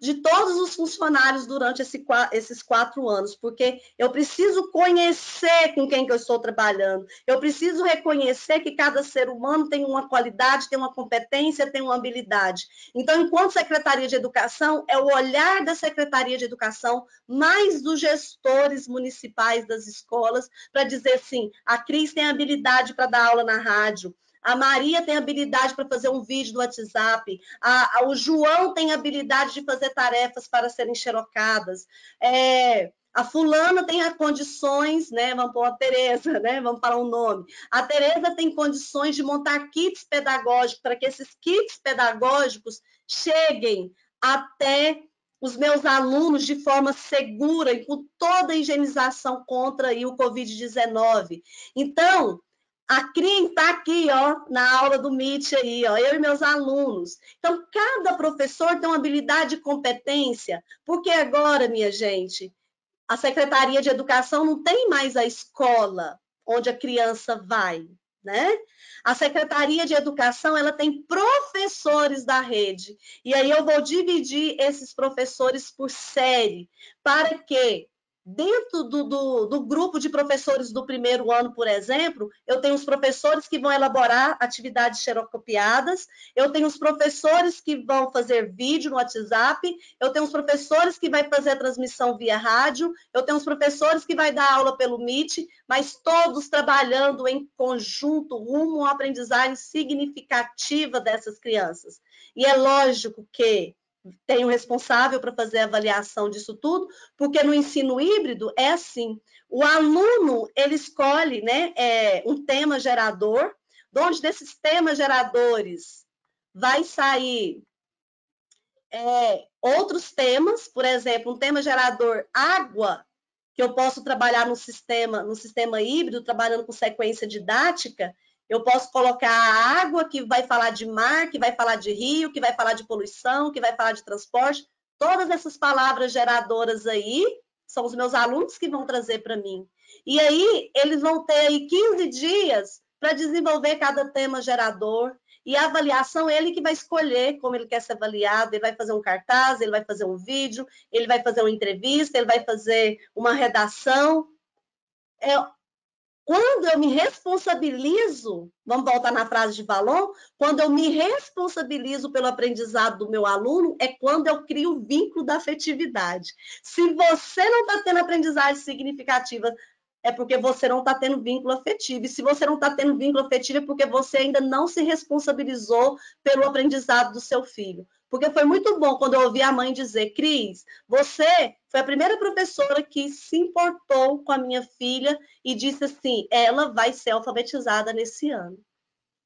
de todos os funcionários durante esses 4 anos, porque eu preciso conhecer com quem que eu estou trabalhando, eu preciso reconhecer que cada ser humano tem uma qualidade, tem uma competência, tem uma habilidade. Então, enquanto Secretaria de Educação, é o olhar da Secretaria de Educação, mais dos gestores municipais das escolas, para dizer assim, a Cris tem habilidade para dar aula na rádio, a Maria tem habilidade para fazer um vídeo do WhatsApp. O João tem habilidade de fazer tarefas para serem xerocadas. A fulana tem as condições, né? Vamos pôr a Tereza, né? Vamos falar um nome. A Tereza tem condições de montar kits pedagógicos para que esses kits pedagógicos cheguem até os meus alunos de forma segura e com toda a higienização contra aí, o Covid-19. Então, a Cris está aqui, ó, na aula do Meet aí, ó, eu e meus alunos. Então, cada professor tem uma habilidade e competência, porque agora, minha gente, a Secretaria de Educação não tem mais a escola onde a criança vai. né? A Secretaria de Educação, ela tem professores da rede, e aí eu vou dividir esses professores por série, para que dentro do grupo de professores do primeiro ano, por exemplo, eu tenho os professores que vão elaborar atividades xerocopiadas, eu tenho os professores que vão fazer vídeo no WhatsApp, eu tenho os professores que vai fazer a transmissão via rádio, eu tenho os professores que vai dar aula pelo Meet, mas todos trabalhando em conjunto rumo à aprendizagem significativa dessas crianças. E é lógico que tem um responsável para fazer a avaliação disso tudo, porque no ensino híbrido é assim, o aluno, ele escolhe, né, um tema gerador, de onde desses temas geradores vai sair outros temas, por exemplo, um tema gerador água, que eu posso trabalhar no sistema híbrido, trabalhando com sequência didática, eu posso colocar a água, que vai falar de mar, que vai falar de rio, que vai falar de poluição, que vai falar de transporte. Todas essas palavras geradoras aí são os meus alunos que vão trazer para mim. E aí, eles vão ter aí 15 dias para desenvolver cada tema gerador. E a avaliação, ele que vai escolher como ele quer ser avaliado, ele vai fazer um cartaz, ele vai fazer um vídeo, ele vai fazer uma entrevista, ele vai fazer uma redação. Quando eu me responsabilizo, vamos voltar na frase de Valon, quando eu me responsabilizo pelo aprendizado do meu aluno, é quando eu crio o vínculo da afetividade. Se você não está tendo aprendizagem significativa, é porque você não está tendo vínculo afetivo. E se você não está tendo vínculo afetivo, é porque você ainda não se responsabilizou pelo aprendizado do seu filho. Porque foi muito bom quando eu ouvi a mãe dizer, Cris, você foi a primeira professora que se importou com a minha filha e disse assim, ela vai ser alfabetizada nesse ano.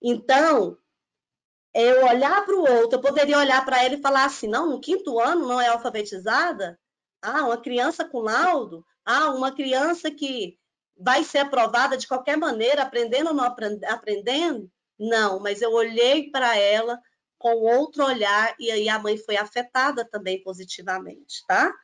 Então, eu olhar para o outro, eu poderia olhar para ele e falar assim, não, no 5º ano não é alfabetizada? Ah, uma criança com laudo? Ah, uma criança que vai ser aprovada de qualquer maneira, aprendendo ou não aprendendo? Não, mas eu olhei para ela com outro olhar e aí a mãe foi afetada também positivamente, tá?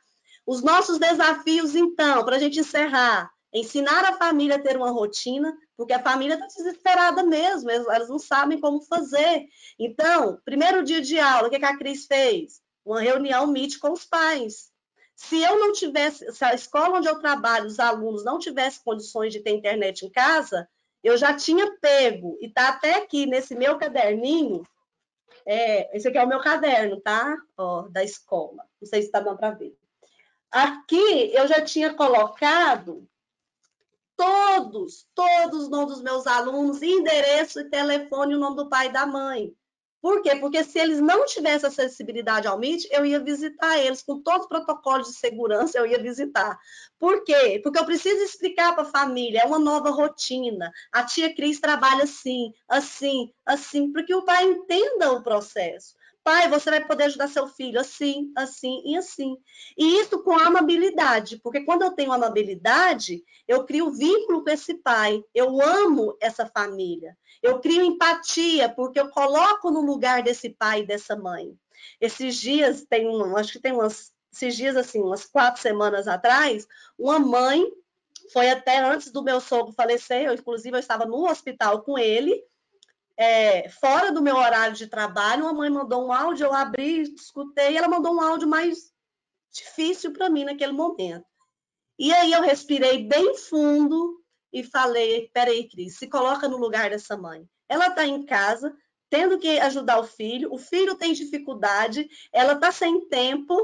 Os nossos desafios, então, para a gente encerrar, ensinar a família a ter uma rotina, porque a família está desesperada mesmo, elas não sabem como fazer. Então, primeiro dia de aula, o que a Cris fez? Uma reunião Meet com os pais. Se eu não tivesse, se a escola onde eu trabalho, os alunos não tivessem condições de ter internet em casa, eu já tinha pego, e está até aqui nesse meu caderninho, esse aqui é o meu caderno, tá? Ó, da escola. Não sei se está dando para ver. Aqui eu já tinha colocado todos os nomes dos meus alunos, endereço e telefone, o nome do pai e da mãe. Por quê? Porque se eles não tivessem acessibilidade ao Meet, eu ia visitar eles, com todos os protocolos de segurança, eu ia visitar. Por quê? Porque eu preciso explicar para a família, é uma nova rotina. A tia Cris trabalha assim, assim, assim, para que o pai entenda o processo. Pai, você vai poder ajudar seu filho assim, assim e assim. E isso com amabilidade, porque quando eu tenho amabilidade, eu crio vínculo com esse pai, eu amo essa família, eu crio empatia, porque eu coloco no lugar desse pai e dessa mãe. Esses dias, acho que tem esses dias assim, umas 4 semanas atrás, uma mãe foi até antes do meu sogro falecer, inclusive eu estava no hospital com ele, fora do meu horário de trabalho, uma mãe mandou um áudio, eu abri, escutei, e ela mandou um áudio mais difícil para mim naquele momento. E aí eu respirei bem fundo e falei, peraí, Cris, se coloca no lugar dessa mãe. Ela está em casa, tendo que ajudar o filho tem dificuldade, ela está sem tempo,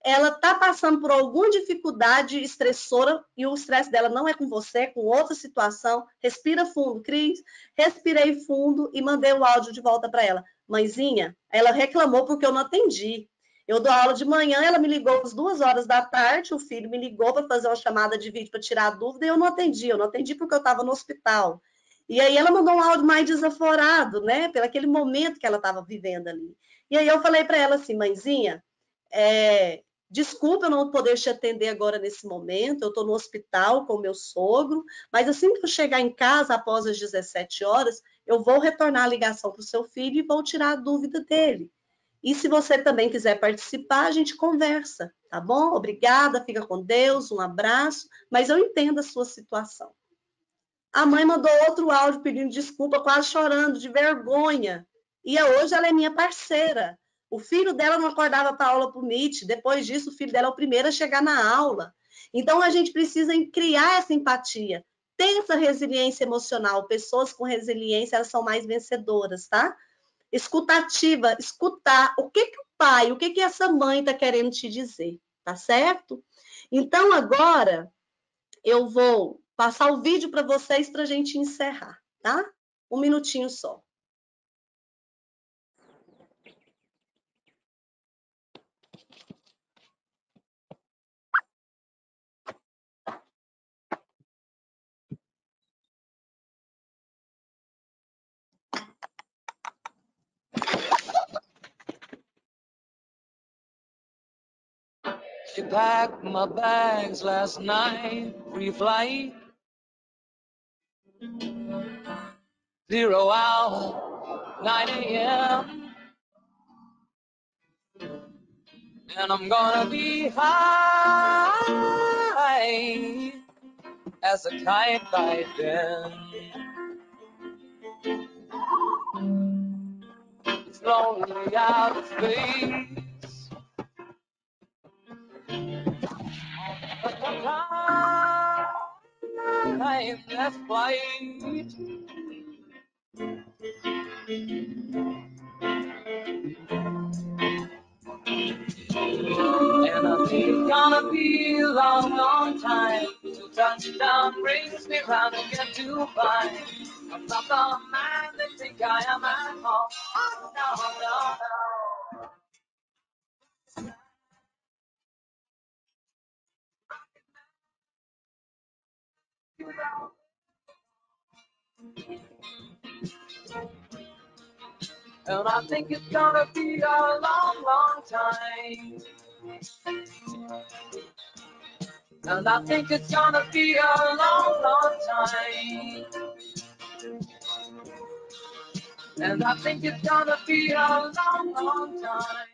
ela está passando por alguma dificuldade estressora e o estresse dela não é com você, é com outra situação. Respira fundo, Cris. Respirei fundo e mandei o áudio de volta para ela. Mãezinha, ela reclamou porque eu não atendi. Eu dou aula de manhã, ela me ligou às 2 horas da tarde, o filho me ligou para fazer uma chamada de vídeo para tirar a dúvida e eu não atendi porque eu estava no hospital. E aí ela mandou um áudio mais desaforado, né, pelo aquele momento que ela estava vivendo ali. E aí eu falei para ela assim, mãezinha, desculpa eu não poder te atender agora nesse momento, eu estou no hospital com o meu sogro, mas assim que eu chegar em casa, após as 17 horas, eu vou retornar a ligação para o seu filho e vou tirar a dúvida dele. E se você também quiser participar, a gente conversa, tá bom? Obrigada, fica com Deus, um abraço, mas eu entendo a sua situação. A mãe mandou outro áudio pedindo desculpa, quase chorando, de vergonha. E hoje ela é minha parceira. O filho dela não acordava para aula para o Meet. Depois disso, o filho dela é o primeiro a chegar na aula. Então, a gente precisa criar essa empatia. Ter essa resiliência emocional. Pessoas com resiliência, elas são mais vencedoras, tá? Escutativa, escutar o que o pai, o que essa mãe está querendo te dizer, tá certo? Então, agora, eu vou passar o vídeo para vocês para a gente encerrar, tá? Um minutinho só. She packed my bags last night, pre-flight, 0 hour, 9 a.m. And I'm gonna be high as a kite by then. It's lonely out of space, but the time left flight. And I think it's gonna be a long, long time till touchdown brings me round and get to find I'm not the man they think I am at home. Oh, no, no, no. And I think it's gonna be a long, long time. And I think it's gonna be a long, long time. And I think it's gonna be a long, long time.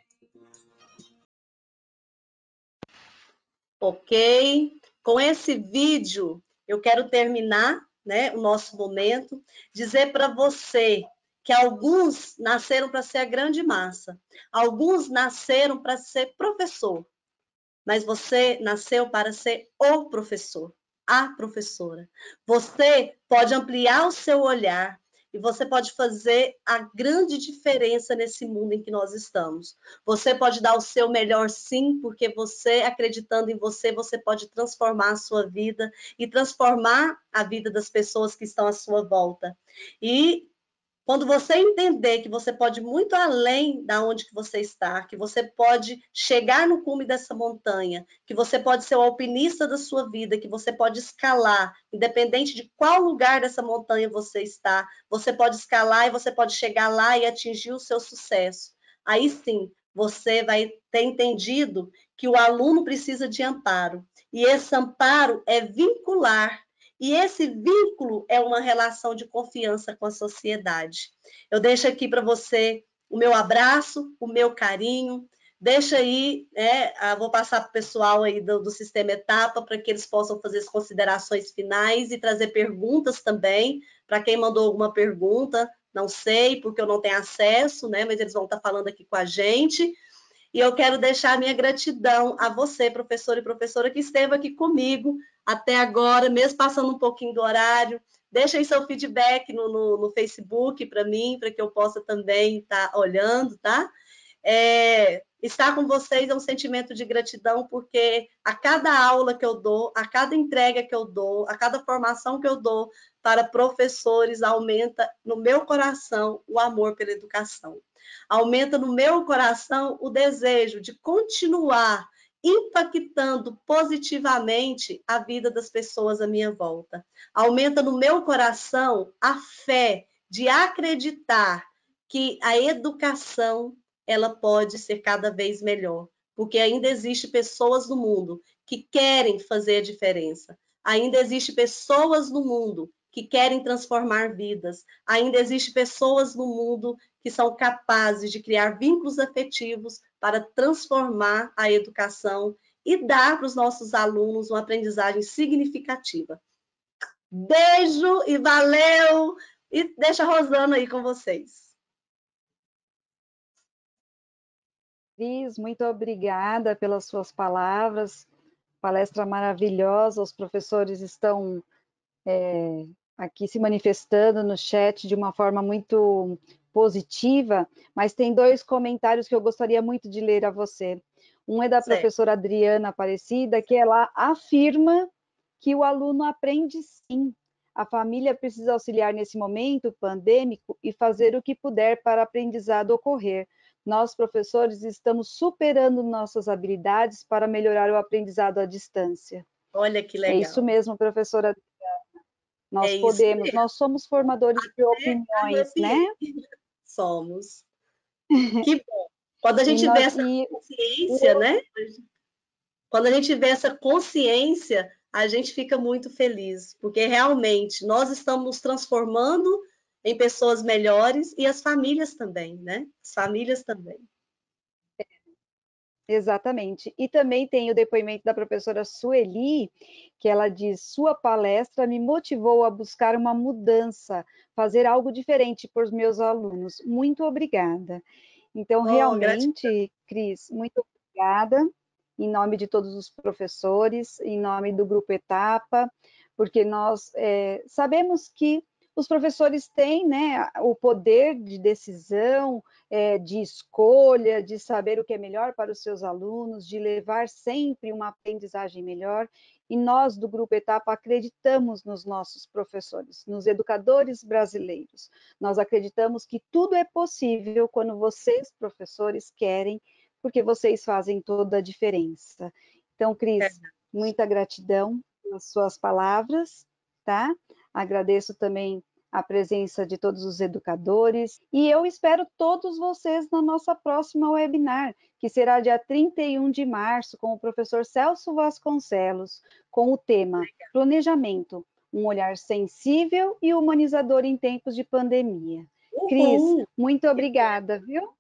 Ok? Com esse vídeo, eu quero terminar, né, o nosso momento, dizer para você que alguns nasceram para ser a grande massa, alguns nasceram para ser professor, mas você nasceu para ser o professor, a professora. Você pode ampliar o seu olhar e você pode fazer a grande diferença nesse mundo em que nós estamos. Você pode dar o seu melhor sim, porque você, acreditando em você, você pode transformar a sua vida e transformar a vida das pessoas que estão à sua volta. E quando você entender que você pode ir muito além da onde que você está, que você pode chegar no cume dessa montanha, que você pode ser o alpinista da sua vida, que você pode escalar, independente de qual lugar dessa montanha você está, você pode escalar e você pode chegar lá e atingir o seu sucesso. Aí sim, você vai ter entendido que o aluno precisa de amparo. E esse amparo é vincular. E esse vínculo é uma relação de confiança com a sociedade. Eu deixo aqui para você o meu abraço, o meu carinho. Deixa aí, vou passar para o pessoal aí do Sistema Etapa para que eles possam fazer as considerações finais e trazer perguntas também. Para quem mandou alguma pergunta, não sei, porque eu não tenho acesso, né? Mas eles vão estar falando aqui com a gente. E eu quero deixar a minha gratidão a você, professor e professora, que esteve aqui comigo até agora, mesmo passando um pouquinho do horário. Deixa aí seu feedback no Facebook para mim, para que eu possa também estar olhando, tá? Estar com vocês é um sentimento de gratidão, porque a cada aula que eu dou, a cada entrega que eu dou, a cada formação que eu dou para professores, aumenta no meu coração o amor pela educação. Aumenta no meu coração o desejo de continuar impactando positivamente a vida das pessoas à minha volta. Aumenta no meu coração a fé de acreditar que a educação ela pode ser cada vez melhor, porque ainda existe pessoas no mundo que querem fazer a diferença. Ainda existe pessoas no mundo que querem transformar vidas. Ainda existe pessoas no mundo que são capazes de criar vínculos afetivos para transformar a educação e dar para os nossos alunos uma aprendizagem significativa. Beijo e valeu! E deixa a Rosana aí com vocês. Cris, muito obrigada pelas suas palavras. Palestra maravilhosa, os professores estão aqui se manifestando no chat de uma forma muito positiva, mas tem dois comentários que eu gostaria muito de ler a você. Um é da Certo. professora Adriana Aparecida, que ela afirma que o aluno aprende sim. A família precisa auxiliar nesse momento pandêmico e fazer o que puder para o aprendizado ocorrer. Nós, professores, estamos superando nossas habilidades para melhorar o aprendizado à distância. Olha que legal. É isso mesmo, professora. Nós podemos, nós somos formadores de opiniões, né? Somos. Que bom. Quando a gente vê essa consciência, né? Quando a gente vê essa consciência, a gente fica muito feliz, porque realmente nós estamos nos transformando em pessoas melhores e as famílias também, né? As famílias também. Exatamente. E também tem o depoimento da professora Sueli, que ela diz: sua palestra me motivou a buscar uma mudança, fazer algo diferente para os meus alunos. Muito obrigada. Então, realmente, Cris, muito obrigada, em nome de todos os professores, em nome do Grupo Etapa, porque nós sabemos que os professores têm, né, o poder de decisão, de escolha, de saber o que é melhor para os seus alunos, de levar sempre uma aprendizagem melhor, e nós do Grupo Etapa acreditamos nos nossos professores, nos educadores brasileiros. Nós acreditamos que tudo é possível quando vocês, professores, querem, porque vocês fazem toda a diferença. Então, Cris, muita gratidão pelas suas palavras, tá? Agradeço também a presença de todos os educadores e eu espero todos vocês na nossa próxima webinar, que será dia 31 de março, com o professor Celso Vasconcelos, com o tema Planejamento, um olhar sensível e humanizador em tempos de pandemia. Cris, muito obrigada, viu?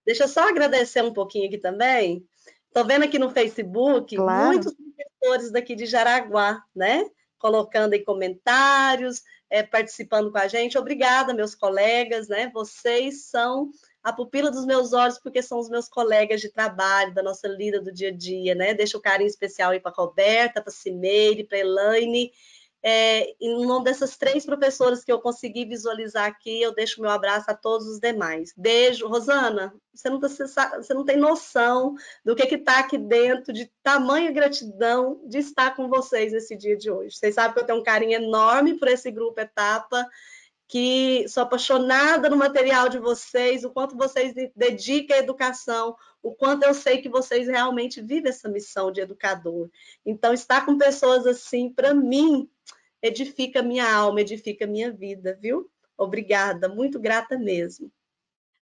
Deixa eu só agradecer um pouquinho aqui também. Estou vendo aqui no Facebook, muitos professores daqui de Jaraguá, né? Colocando aí comentários, participando com a gente. Obrigada, meus colegas, né? Vocês são a pupila dos meus olhos, porque são os meus colegas de trabalho, da nossa lida do dia a dia, né? Deixo um carinho especial aí para a Roberta, para a Cimeire, para a Elaine. Em nome dessas 3 professoras que eu consegui visualizar aqui, eu deixo meu abraço a todos os demais. Beijo. Rosana, você não tem noção do que está aqui dentro, de tamanha gratidão de estar com vocês nesse dia de hoje. Vocês sabem que eu tenho um carinho enorme por esse grupo Etapa, que sou apaixonada no material de vocês, o quanto vocês dedicam à educação, o quanto eu sei que vocês realmente vivem essa missão de educador. Então, estar com pessoas assim, para mim, edifica minha alma, edifica minha vida, viu? Obrigada, muito grata mesmo.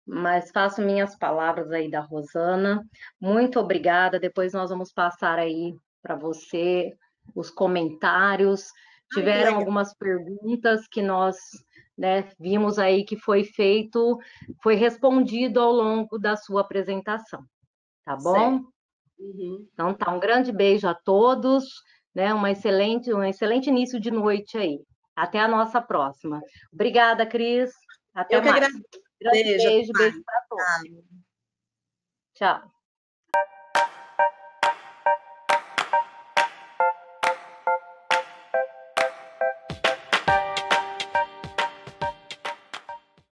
Mas faço minhas palavras aí da Rosana. Muito obrigada. Depois nós vamos passar aí para você os comentários. Tiveram algumas perguntas que nós, né, vimos aí que foi respondido ao longo da sua apresentação. Tá bom? Então tá, um grande beijo a todos, né? Um excelente início de noite aí. Até a nossa próxima. Obrigada, Cris. Até mais. Grande beijo para todos. Tchau.